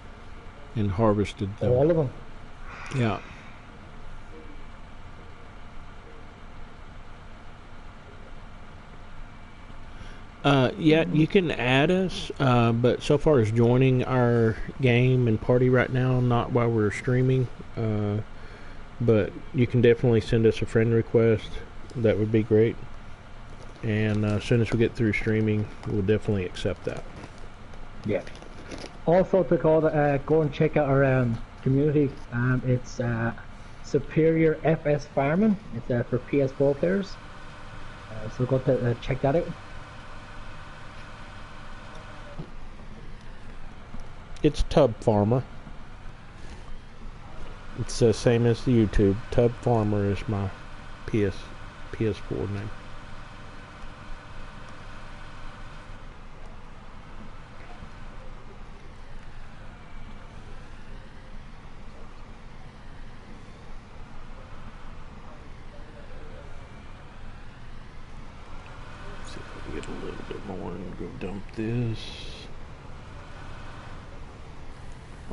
and harvested them. All of them. Yeah. Yeah, you can add us, but so far as joining our game and party right now, not while we're streaming. But you can definitely send us a friend request. That would be great. And as soon as we get through streaming, we'll definitely accept that. Yeah. Also, Dakota, go and check out our community. It's Superior FS Farming. It's for PS4 players. So go to check that out. It's Tubb Farmer. It's the same as the YouTube. Tubb Farmer is my PS4 name. See if I can get a little bit more and go dump this.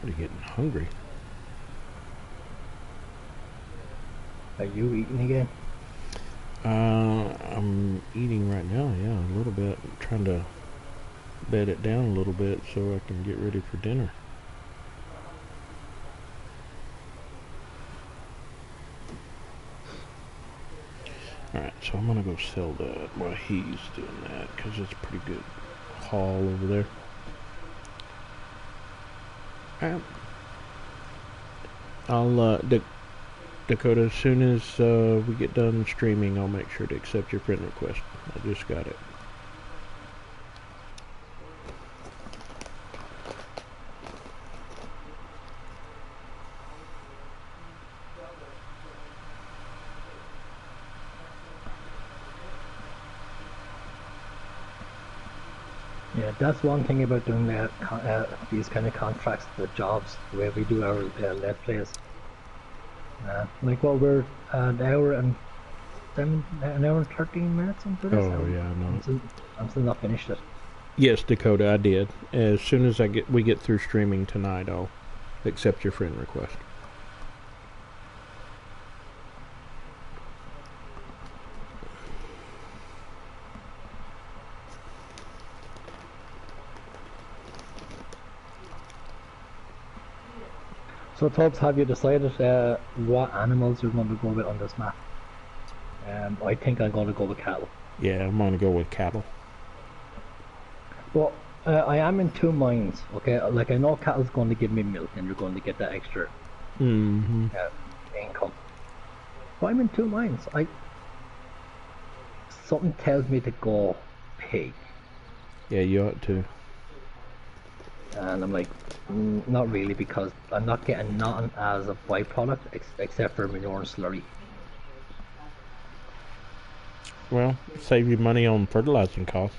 Are you getting hungry? Are you eating again? I'm eating right now, yeah, a little bit. I'm trying to bed it down a little bit so I can get ready for dinner. Alright, so I'm gonna go sell that while he's doing that, because it's a pretty good haul over there. Alright. I'll, Dakota, as soon as we get done streaming, I'll make sure to accept your friend request. I just got it. Yeah, that's one thing about doing these kind of contracts, the jobs, where we do our Let's Plays. Like what we're an hour and 13 minutes into this. Oh yeah, no. I'm still not finished it. Yes, Dakota, I did. As soon as we get through streaming tonight, I'll accept your friend request. So, Tubbs, have you decided what animals you're going to go with on this map? I think I'm going to go with cattle. Yeah, I'm going to go with cattle. Well, I am in two minds, okay? Like, I know cattle's going to give me milk and you're going to get that extra income. But I'm in two minds. Something tells me to go pig. Yeah, you ought to. And I'm like, not really, because I'm not getting nothing as a byproduct except for manure and slurry. Well, save you money on fertilizing costs.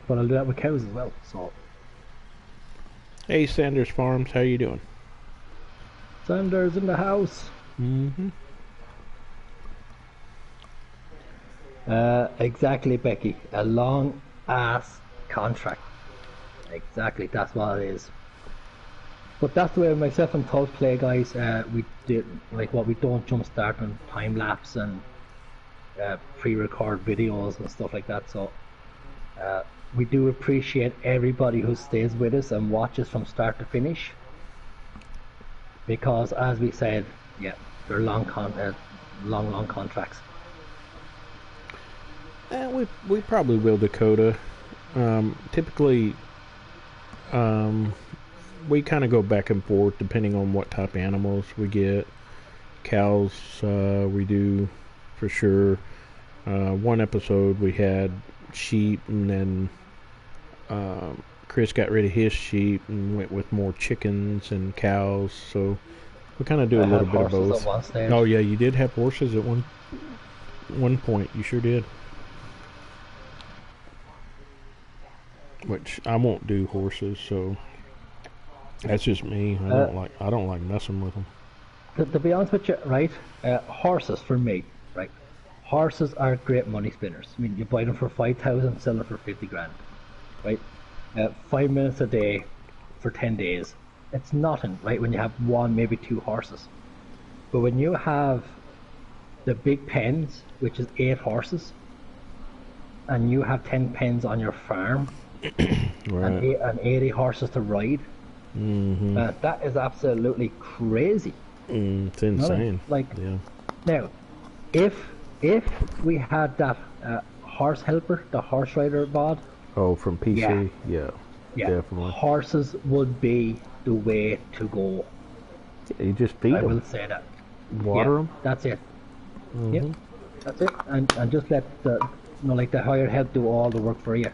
But I'll do that with cows as well, so. Hey, Sanders Farms, how you doing? Sanders in the house. Mm-hmm. Exactly, Becky. A long ass contract. Exactly, that's what it is. But that's the way myself and Tubbs play, guys. We do like what we don't jump start on time lapse and pre-record videos and stuff like that. So we do appreciate everybody who stays with us and watches from start to finish. Because as we said, yeah, they're long contracts. We probably will, Dakota. Typically, we kind of go back and forth depending on what type of animals we get. Cows, we do for sure. One episode we had sheep, and then Chris got rid of his sheep and went with more chickens and cows. So we kind of do a little bit of both. Oh yeah, you did have horses at one point. You sure did. Which I won't do horses, so that's just me. I don't like messing with them. To be honest with you, right? Horses for me, right? Horses are great money spinners. I mean, you buy them for 5,000, sell them for 50 grand, right? 5 minutes a day for 10 days. It's nothing, right? When you have one, maybe two horses. But when you have the big pens, which is 8 horses, and you have 10 pens on your farm, right. and 80 horses to ride, that is absolutely crazy. It's insane. Now, if we had that horse helper, the horse rider bod. Oh, from PC, yeah, definitely. Horses would be the way to go. You just feed them. I will say that. Water them. That's it. Yeah, that's it. And just let the the hired help do all the work for you.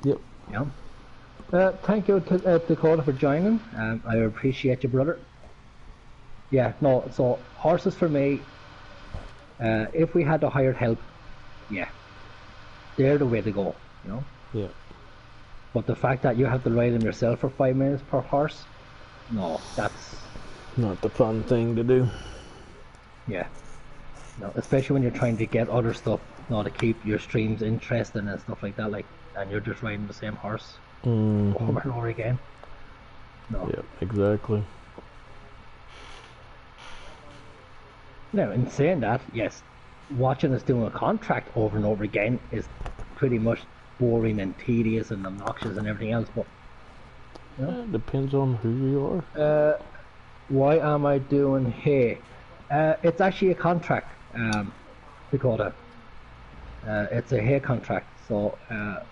Yep. Yeah. Thank you, Dakota, for joining. I appreciate you, brother. Yeah. No. So horses for me. If we had the hired help, they're the way to go. Yeah. But the fact that you have to ride them yourself for 5 minutes per horse, no, that's not the fun thing to do. Yeah. No, especially when you're trying to get other stuff, to keep your streams interesting and stuff like that, and you're just riding the same horse over and over again. No. Yeah, exactly. Now, in saying that, yes, watching us doing a contract over and over again is pretty much boring and tedious and obnoxious and everything else, but it depends on who you are. Why am I doing hay? It's actually a contract, Dakota. It's a hay contract, so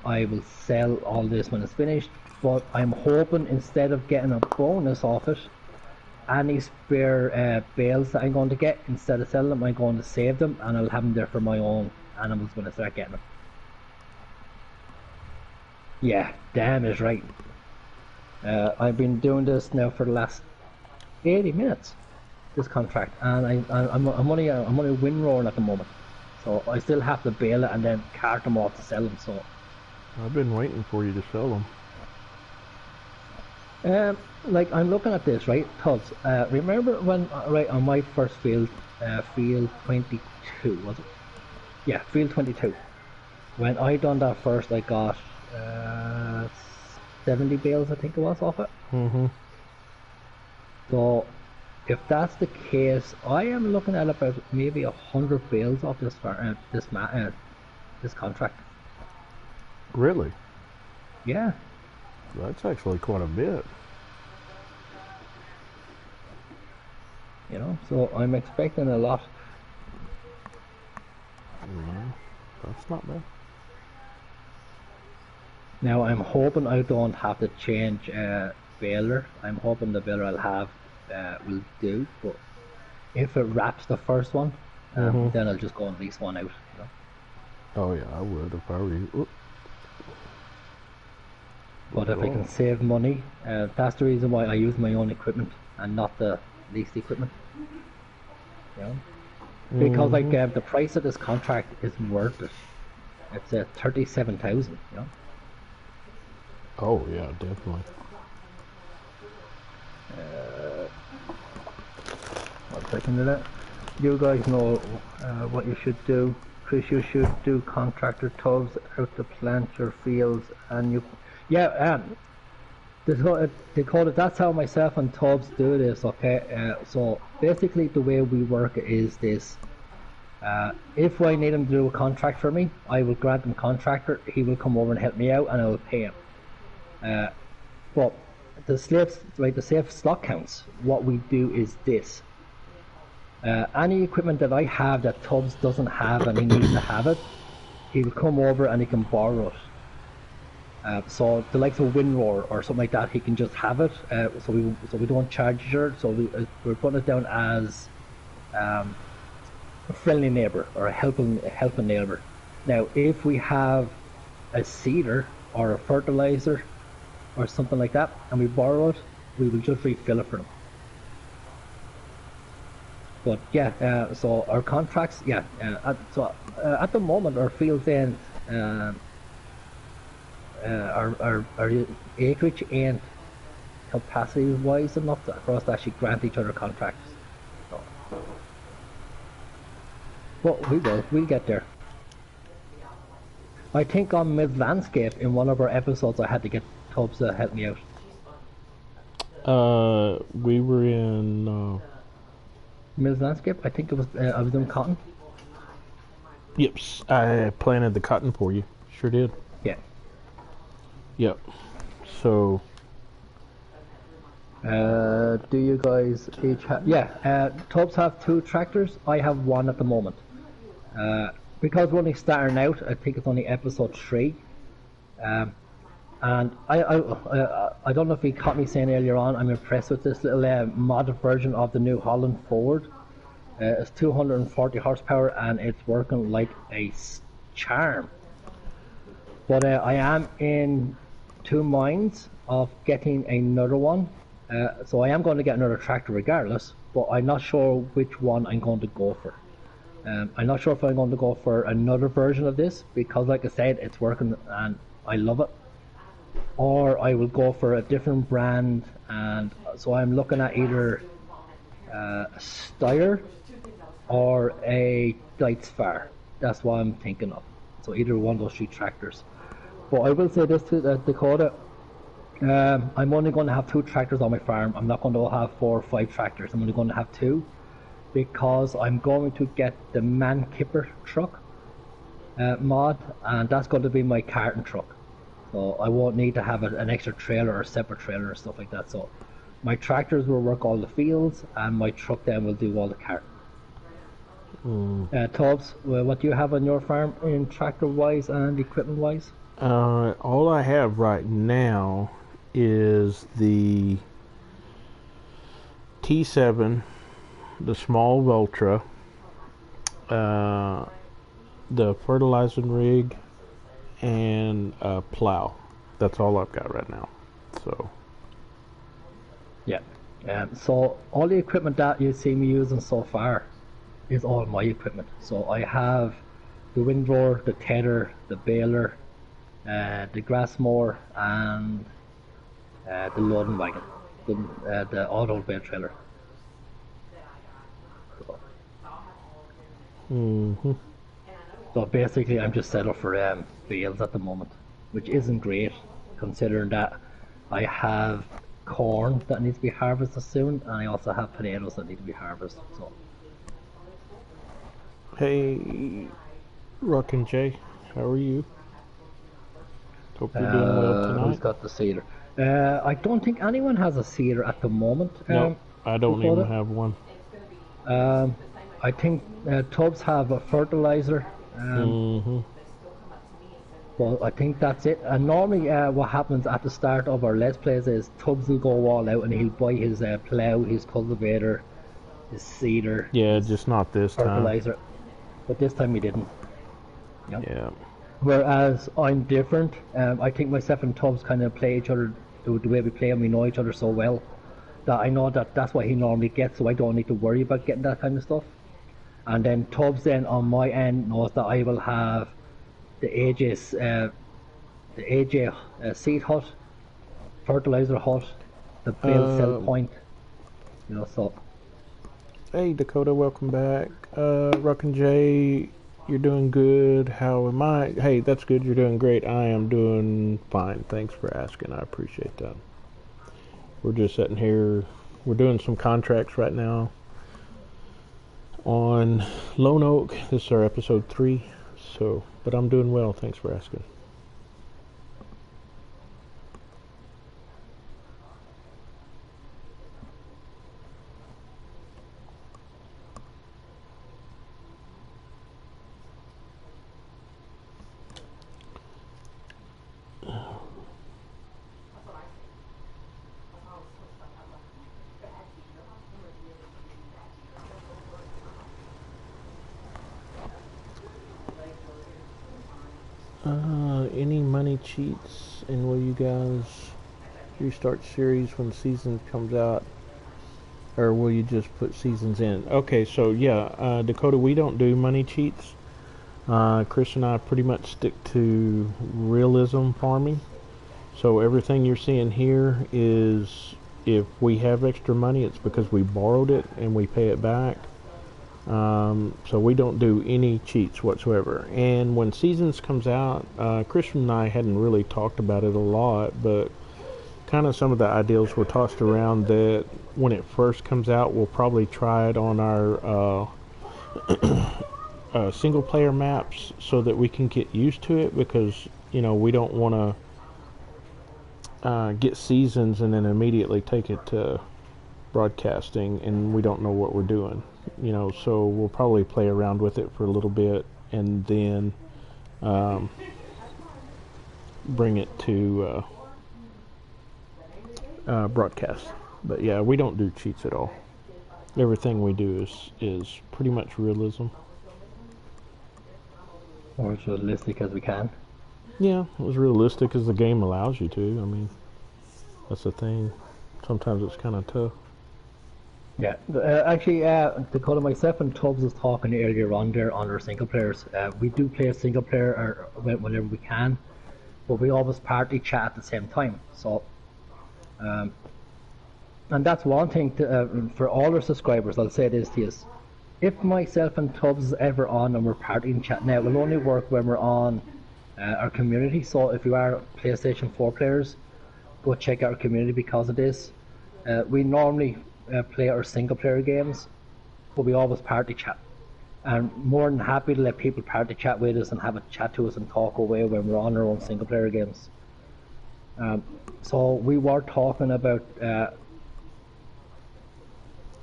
I will sell all this when it's finished, but I'm hoping instead of getting a bonus off it, any spare bales that I'm going to get, instead of selling them, I'm going to save them, and I'll have them there for my own animals when I start getting them. Yeah, damn is right. I've been doing this now for the last 80 minutes, this contract, and I'm only a win rolling at the moment, so I still have to bale it and then cart them off to sell them. So I've been waiting for you to sell them. I'm looking at this, right, Tubbs. Remember when on my first field, field 22, was it? Yeah, field 22. When I done that first, I got 70 bales, I think it was, off it. So if that's the case, I am looking at about maybe 100 bales off this contract. Really? Yeah. That's actually quite a bit. So I'm expecting a lot. That's not bad. Now I'm hoping I don't have to change baler. I'm hoping the baler I'll have will do, but if it wraps the first one, then I'll just go and lease one out. Oh yeah, I would if I were you. But if I can save money, that's the reason why I use my own equipment and not the leased equipment. Because the price of this contract isn't worth it. It's 37,000. Oh yeah, definitely. One second to that. You guys know what you should do. Chris, you should do contractor Tubbs out to plant your fields, and you. Yeah, Dakota, that's how myself and Tubbs do this. Okay, so basically the way we work is this. If I need him to do a contract for me, I will grant him contractor. He will come over and help me out, and I will pay him. But the safe slot counts. What we do is this. Any equipment that I have that Tubbs doesn't have and he needs to have it, he will come over and he can borrow it. So the likes of Windroar or something like that, he can just have it. So we don't charge it. So we're putting it down as a friendly neighbour or a helping neighbour. Now, if we have a seeder or a fertilizer or something like that, and we borrow it, we will just refill it for them. But yeah, so our contracts, yeah. At the moment, our fields end, our acreage ain't capacity wise enough for us to actually grant each other contracts. So, but we'll get there. I think on mid landscape in one of our episodes, I had to get Tubbs to help me out. We were in. Mid landscape, I think it was. I was doing cotton. Yep, I planted the cotton for you. Sure did. Yeah. Yep. So. Do you guys each have? Yeah. Tubbs have 2 tractors. I have 1 at the moment. Because we're only starting out, I think it's only episode 3. And I don't know if you caught me saying earlier on, I'm impressed with this little modded version of the New Holland Ford. It's 240 horsepower and it's working like a charm. But I am in 2 minds of getting another one. So I am going to get another tractor regardless, but I'm not sure which one I'm going to go for. I'm not sure if I'm going to go for another version of this because, like I said, it's working and I love it. Or I will go for a different brand, and so I'm looking at either a Steyr or a Deutz-Fahr. That's what I'm thinking of. So either one of those 3 tractors. But I will say this to Dakota. I'm only going to have 2 tractors on my farm. I'm not going to have 4 or 5 tractors. I'm only going to have 2 because I'm going to get the man kipper truck mod, and that's going to be my carton truck. So I won't need to have an extra trailer or a separate trailer or stuff like that. So my tractors will work all the fields, and my truck then will do all the carton. Tubbs, what do you have on your farm in tractor wise and equipment wise? All I have right now is the T7, the small Voltra, the fertilizing rig, and a plow. That's all I've got right now. So. Yeah. So all the equipment that you see me using so far is all my equipment. So I have the windrower, the tether, the baler, the grass mower, and the loading wagon, the auto bale trailer. So basically, I'm just set up for bales at the moment, which isn't great, considering that I have corn that needs to be harvested soon, and I also have potatoes that need to be harvested. So. Hey, Larkin Jay, how are you? Hope you're doing well tonight. Who's got the seeder? I don't think anyone has a seeder at the moment. No, I don't even have one. I think Tubbs have a fertilizer. Well, I think that's it. And normally what happens at the start of our Let's Plays is Tubbs will go all out and he'll buy his plough, his cultivator, his seeder. Yeah, just not this fertilizer. time. But this time we didn't. Yep. Yeah. Whereas I'm different. I think myself and Tubbs kind of play each other the way we play, and we know each other so well that I know that that's what he normally gets, so I don't need to worry about getting that kind of stuff. And then Tubbs then on my end knows that I will have the AJ seed hut, fertilizer hut, the bale sell point, so. Hey Dakota, welcome back. Ruckin' J, you're doing good. How am I? Hey, that's good. You're doing great. I am doing fine. Thanks for asking. I appreciate that. We're just sitting here. We're doing some contracts right now on Lone Oak. This is our episode 3. So, but I'm doing well. Thanks for asking. cheats, and will you guys restart series when season comes out, or will you just put seasons in? Okay, so yeah, Dakota, we don't do money cheats. Chris and I pretty much stick to realism farming. So everything you're seeing here is, if we have extra money, it's because we borrowed it and we pay it back. So we don't do any cheats whatsoever. And when Seasons comes out, Chris and I hadn't really talked about it a lot, but kind of some of the ideals were tossed around that when it first comes out, we'll probably try it on our single player maps so that we can get used to it, because we don't want to get Seasons and then immediately take it to broadcasting and we don't know what we're doing. So we'll probably play around with it for a little bit and then bring it to broadcast. But yeah, we don't do cheats at all. Everything we do is pretty much realism. Or as realistic as we can. Yeah, as realistic as the game allows you to. I mean, that's the thing. Sometimes it's kind of tough. Yeah, actually, Dakota, myself and Tubbs was talking earlier on there on our single players. We do play a single player whenever we can, but we always party chat at the same time. So, and that's one thing for all our subscribers. I'll say this to you: if myself and Tubbs is ever on and we're partying chat, now it will only work when we're on our community. So if you are PlayStation 4 players, go check out our community because of this. We normally play our single player games, but we always party chat, and more than happy to let people party chat with us and have a chat to us and talk away when we're on our own single player games. So we were talking about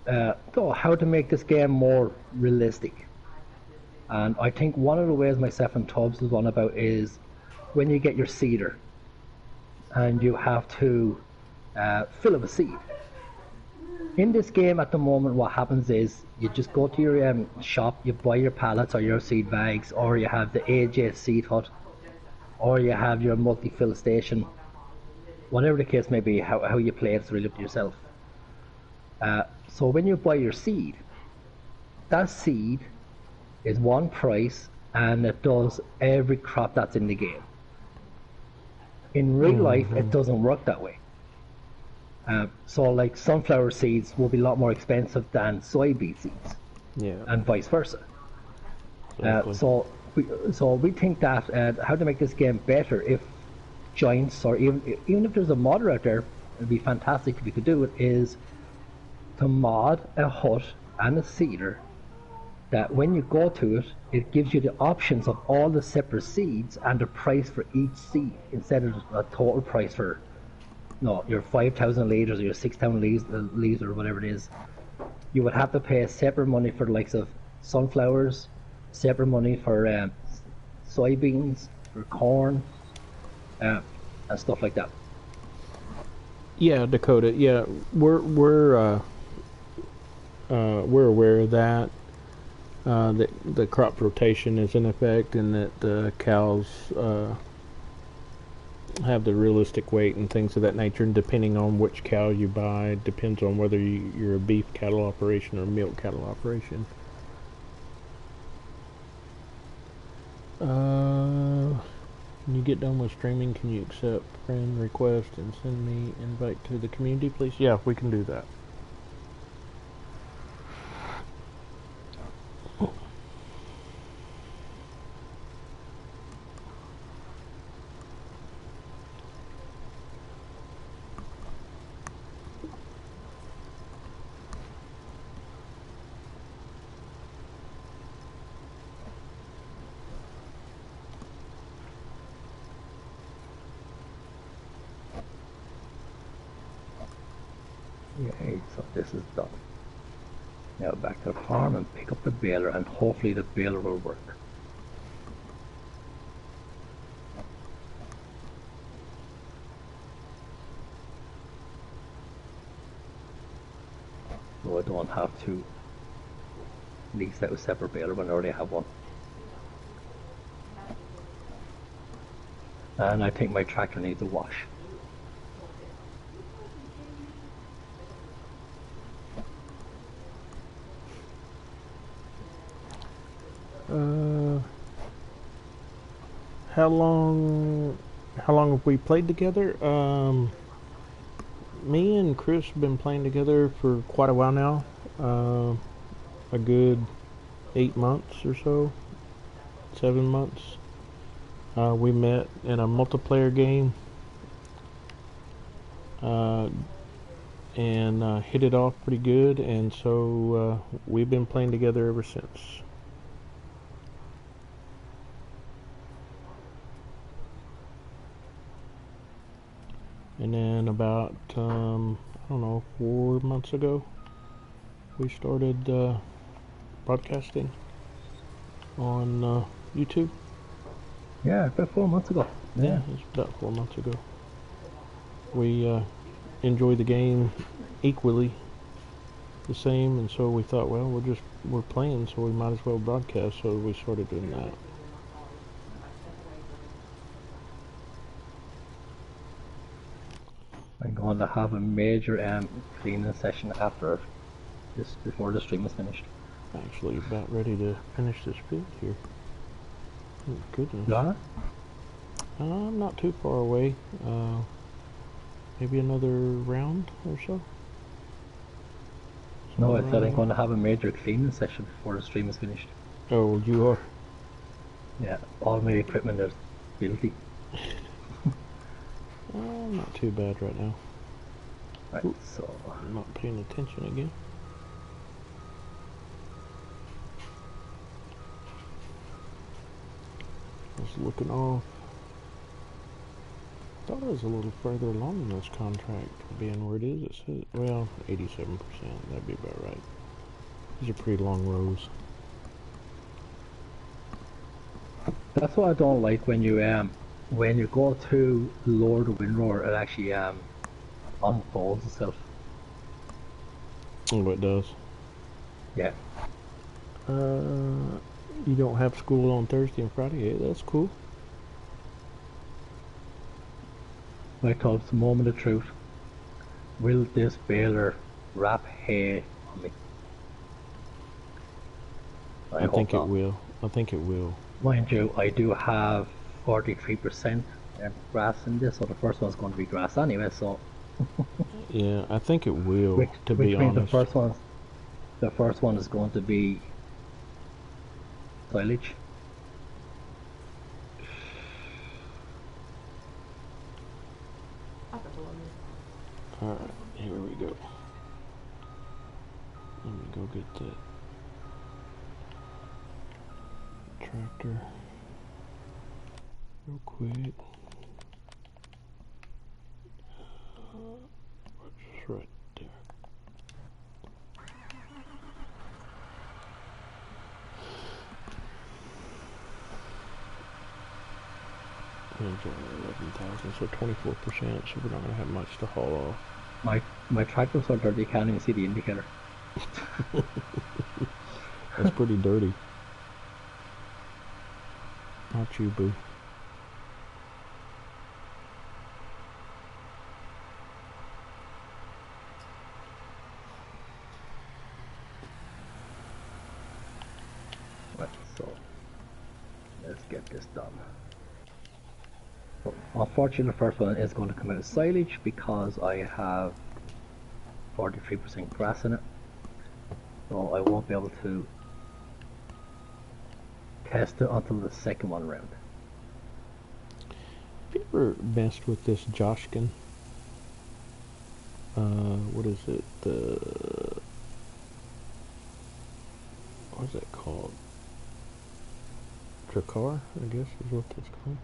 how to make this game more realistic, and I think one of the ways myself and Tubbs was on about is when you get your seeder and you have to fill up a seed. In this game at the moment, what happens is you just go to your shop, you buy your pallets or your seed bags, or you have the AJ seed hut, or you have your multi-fill station. Whatever the case may be, how you play it's really up to yourself. So when you buy your seed, that seed is one price and it does every crop that's in the game. In real life, it doesn't work that way. So like sunflower seeds will be a lot more expensive than soybean seeds, and vice versa. Exactly. So we think that how to make this game better, if giants or even if there's a modder out there, it'd be fantastic if we could do it, is to mod a hut and a seeder that when you go to it, it gives you the options of all the separate seeds and the price for each seed instead of a total price for your 5,000 litres or your 6,000 litres or whatever it is. You would have to pay separate money for the likes of sunflowers, separate money for soybeans, for corn, and stuff like that. Yeah, Dakota. Yeah, we're aware of that. That the crop rotation is in effect, and that the cows have the realistic weight and things of that nature, and depending on which cow you buy, depends on whether you're a beef cattle operation or a milk cattle operation. When you get done with streaming, can you accept friend request and send me invite to the community, please? Yeah, we can do that. Yay, so this is done. Now back to the farm and pick up the baler, and hopefully the baler will work. So I don't have to lease out a separate baler when I already have one. And I think my tractor needs a wash. How long have we played together? Me and Chris have been playing together for quite a while now. A good 8 months or so, 7 months. We met in a multiplayer game and hit it off pretty good, and so we've been playing together ever since. And then about, I don't know, 4 months ago, we started broadcasting on YouTube. Yeah, about 4 months ago. Yeah, it's about 4 months ago. We enjoy the game equally the same, and so we thought, well, we're playing, so we might as well broadcast, so we started doing that. I'm going to have a major cleaning session after before the stream is finished. Actually, about ready to finish this bit here. Oh, goodness. Yeah? I'm not too far away. Maybe another round or so. No, I said I'm going to have a major cleaning session before the stream is finished. Oh, you are? Yeah, all my equipment is filthy. Not too bad right now. Right, so I'm not paying attention again. Just looking off. Thought I was a little further along in this contract, being where it is. It says, well, 87%. That'd be about right. These are pretty long rows. that's what I don't like when you go to lower the windrower, it actually unfolds itself. Oh, it does. Yeah. You don't have school on Thursday and Friday. Yeah, that's cool. My Tubbs, moment of truth. Will this baler wrap hay on me? I think it will. I think it will. Mind you, I do have 43% grass in this, so the first one's going to be grass anyway, so... Yeah, I think it will, which to be means honest. the first one is going to be silage. Alright, here we go. Let me go get that tractor real quick. Just right there. It's only 11,000, so 24%, so we're not going to have much to haul off. My tractor's so dirty you can't even see the indicator. That's pretty dirty. Not you, boo. Right, so let's get this done. So, unfortunately, the first one is going to come out as silage because I have 43% grass in it, so I won't be able to test it until the second one round. Have you ever messed with this Joshkin? What is it? What is it called? Dracar, I guess is what that's called.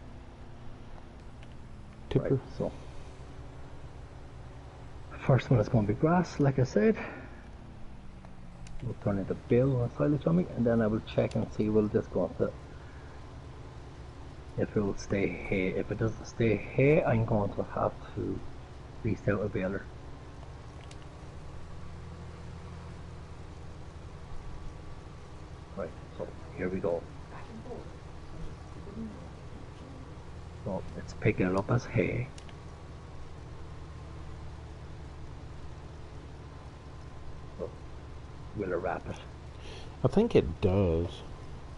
Tipper. Right, so first one is going to be grass, like I said. We'll turn into bill or silage on me, and then I will check and see will this go to, if it will stay hay. If it doesn't stay hay, I'm going to have to restart a baler. Right, so here we go. So It's picking it up as hay. Oh, will it wrap it? I think it does.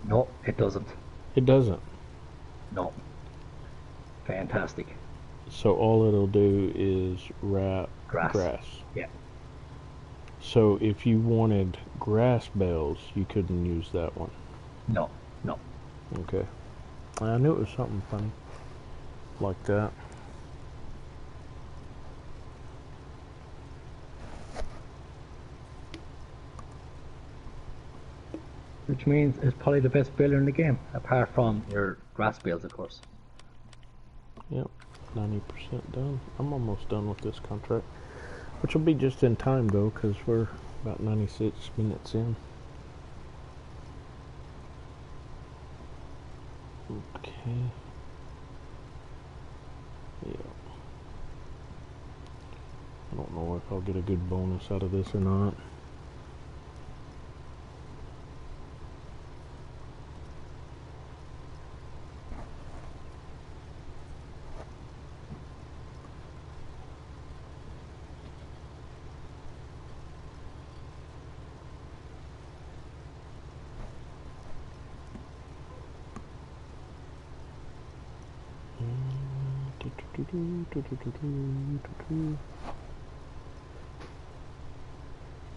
No, it doesn't. It doesn't. No. Fantastic. So all it'll do is wrap grass. Yeah. So if you wanted grass bales, you couldn't use that one. No, no. Okay. I knew it was something funny like that. Which means it's probably the best baler in the game, apart from your grass bales, of course. Yep, 90% done. I'm almost done with this contract, which will be just in time though, because we're about 96 minutes in. Okay. Yeah. I don't know if I'll get a good bonus out of this or not.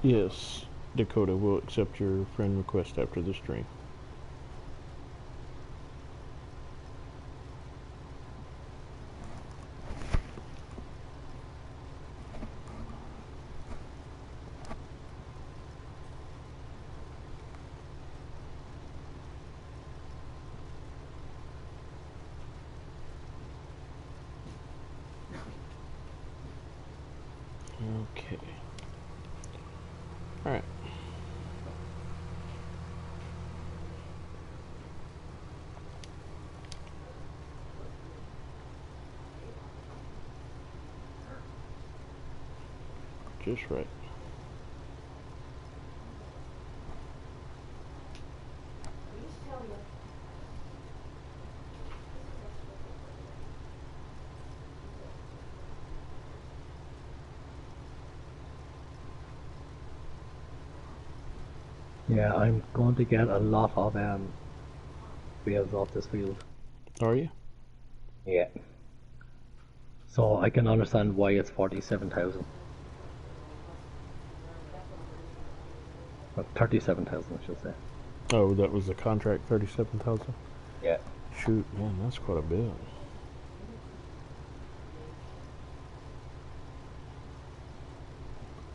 Yes, Dakota will accept your friend request after the stream. Okay. Alright. Just right. Yeah, I'm going to get a lot of bales off this field. Are you? Yeah. So I can understand why it's 47,000. Or 37,000, I should say. Oh, that was the contract, 37,000? Yeah. Shoot, man, that's quite a bit.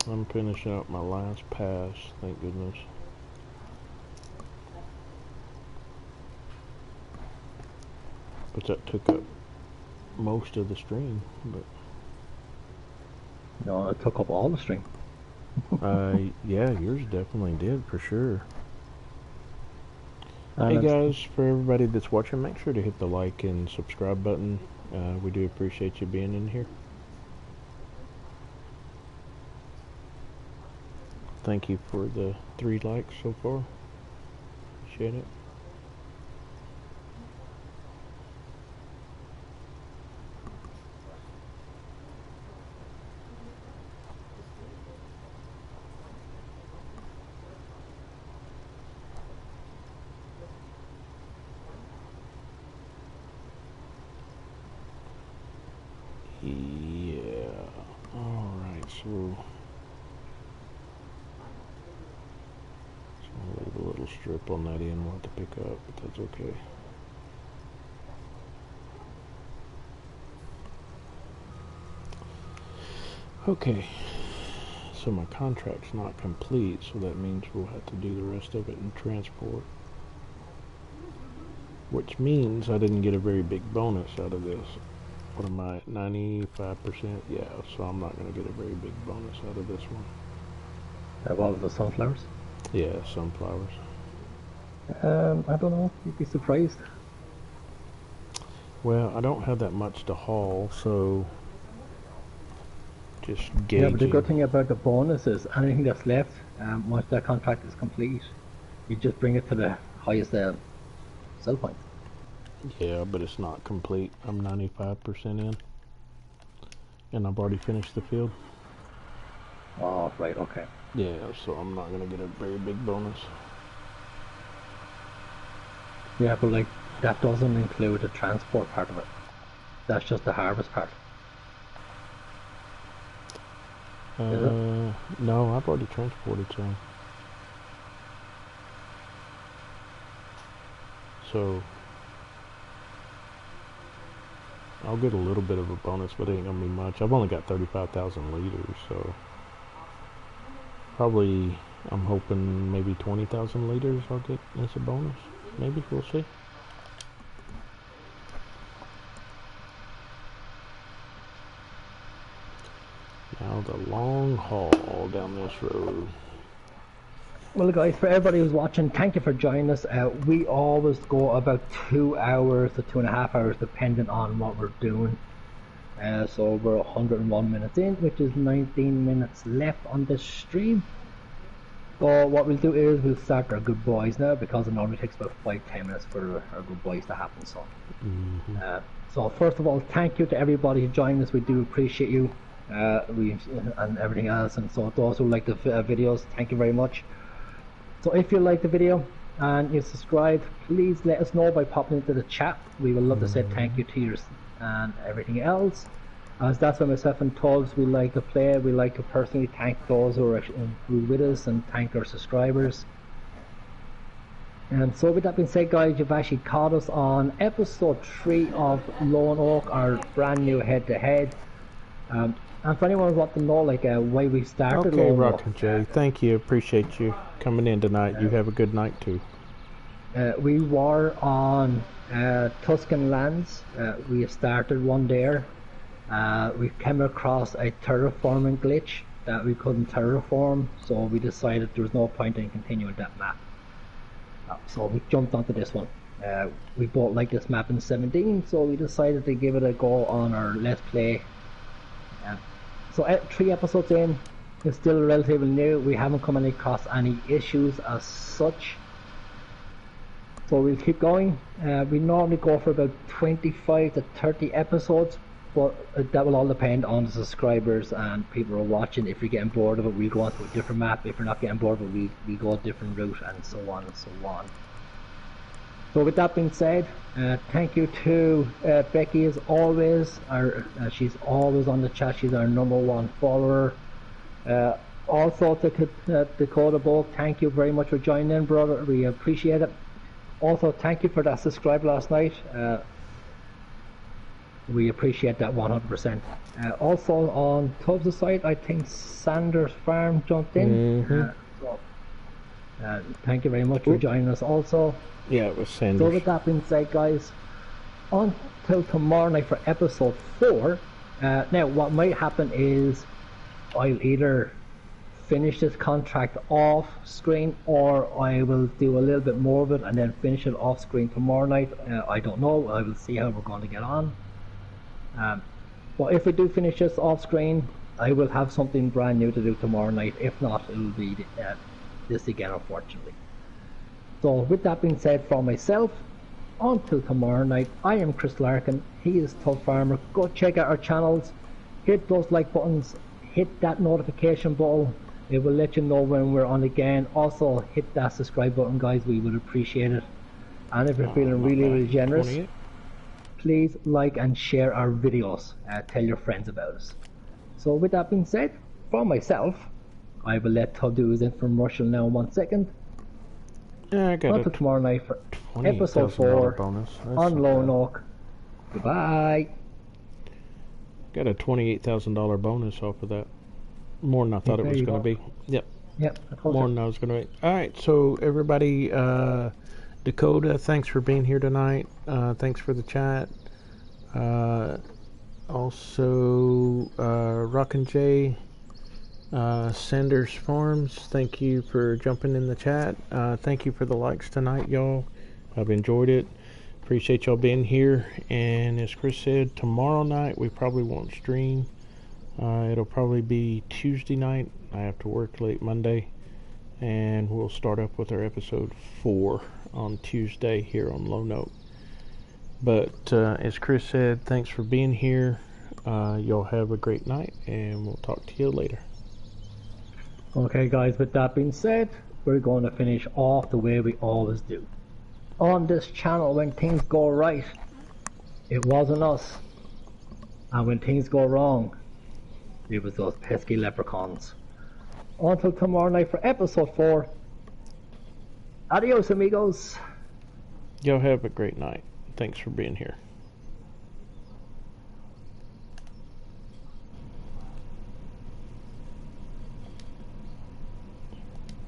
I'm finishing up my last pass, thank goodness. But that took up most of the stream, but... No, it took up all the string. Yeah, yours definitely did, for sure. And hey guys, for everybody that's watching, make sure to hit the like and subscribe button. We do appreciate you being in here. Thank you for the 3 likes so far. Appreciate it. Yeah. Alright, so I'll leave a little strip on that end we'll have to pick up, but that's okay. Okay, so my contract's not complete, so that means we'll have to do the rest of it in transport. Which means I didn't get a very big bonus out of this. What am I at, 95%? Yeah, so I'm not going to get a very big bonus out of this one. what was the sunflowers? Yeah, sunflowers. I don't know. You'd be surprised. Well, I don't have that much to haul, so just gauging. Yeah, but the good thing about the bonus is anything that's left, once that contract is complete, you just bring it to the highest sell point. Yeah, but it's not complete. I'm 95% in. And I've already finished the field. Oh, right, okay. Yeah, so I'm not going to get a very big bonus. Yeah, but like, that doesn't include the transport part of it. That's just the harvest part. Is it? No, I've already transported some. So I'll get a little bit of a bonus, but it ain't gonna be much. I've only got 35,000 liters, so probably I'm hoping maybe 20,000 liters I'll get as a bonus. Maybe, we'll see. Now the long haul down this road. Well, guys, for everybody who's watching, thank you for joining us. We always go about 2 hours to 2.5 hours, depending on what we're doing. So we're 101 minutes in, which is 19 minutes left on this stream. So what we'll do is we'll start our goodbyes now, because it normally takes about 5-10 minutes for our goodbyes to happen. So, so first of all, thank you to everybody who joined us. We do appreciate you, and everything else. And so those who like the videos, thank you very much. So if you like the video and you subscribe, please let us know by popping into the chat. We would love to say thank you to you and everything else. As that's why myself and Tubbs, we like to play. We like to personally thank those who are with us and thank our subscribers. And so with that being said, guys, you've actually caught us on episode 3 of Lone Oak, our brand new head-to-head. And for anyone who wants to know like why we started Okay, Lone Oak, Rock and Jay, thank you. Appreciate you coming in tonight. You have a good night too. We were on Tuscan lands. We started one there. We came across a terraforming glitch that we couldn't terraform, so we decided there was no point in continuing that map. So we jumped onto this one. We both like this map in 17, so we decided to give it a go on our Let's Play. So 3 episodes in, it's still relatively new. We haven't come across any issues as such. So we'll keep going. We normally go for about 25 to 30 episodes, but that will all depend on the subscribers and people who are watching. If you're getting bored of it, we go on to a different map. If you're not getting bored of it, we go a different route, and so on and so on. So with that being said, thank you to Becky as always. She's always on the chat. She's our #1 follower. Also to Dakota Bulk, thank you very much for joining in, brother. We appreciate it. Also, thank you for that subscribe last night. We appreciate that 100%. Also on Tubbs' site, I think Sanders Farm jumped in. Thank you very much for joining us also. Yeah, it was Sanders. So with that being said, guys, until tomorrow night for episode 4. Now, what might happen is I'll either finish this contract off screen, or I will do a little bit more of it and then finish it off screen tomorrow night. I don't know. I will see how we're going to get on. But if we do finish this off screen, I will have something brand new to do tomorrow night. If not, it will be this again, unfortunately. So with that being said, for myself, until tomorrow night, I am Chris Larkin. He is Tubb Farmer. Go check out our channels. Hit those like buttons. Hit that notification button. It will let you know when we're on again. Also, hit that subscribe button, guys. We would appreciate it. And if you're feeling really generous, 28. please like and share our videos. Tell your friends about us. So with that being said, for myself, I will let Tubb do his infomercial now in 1 second. Yeah, I got Until tomorrow night for episode 4 bonus. on Lone Oak. Goodbye. Got a $28,000 bonus off of that. More than I thought it was going to be. Yep. Yep. More than I was going to be. All right. So everybody, Dakota, thanks for being here tonight. Thanks for the chat. Also, Rock and Jay, Sanders Farms, thank you for jumping in the chat. Thank you for the likes tonight, y'all. I've enjoyed it. Appreciate y'all being here. And as Chris said, tomorrow night we probably won't stream. It'll probably be Tuesday night. I have to work late Monday. And we'll start up with our episode 4 on Tuesday here on Lone Oak. But as Chris said, thanks for being here. Y'all have a great night, and we'll talk to you later. Okay, guys, with that being said, we're going to finish off the way we always do. On this channel, when things go right, it wasn't us. And when things go wrong, it was those pesky leprechauns. Until tomorrow night for episode 4. Adios, amigos. Y'all have a great night. Thanks for being here.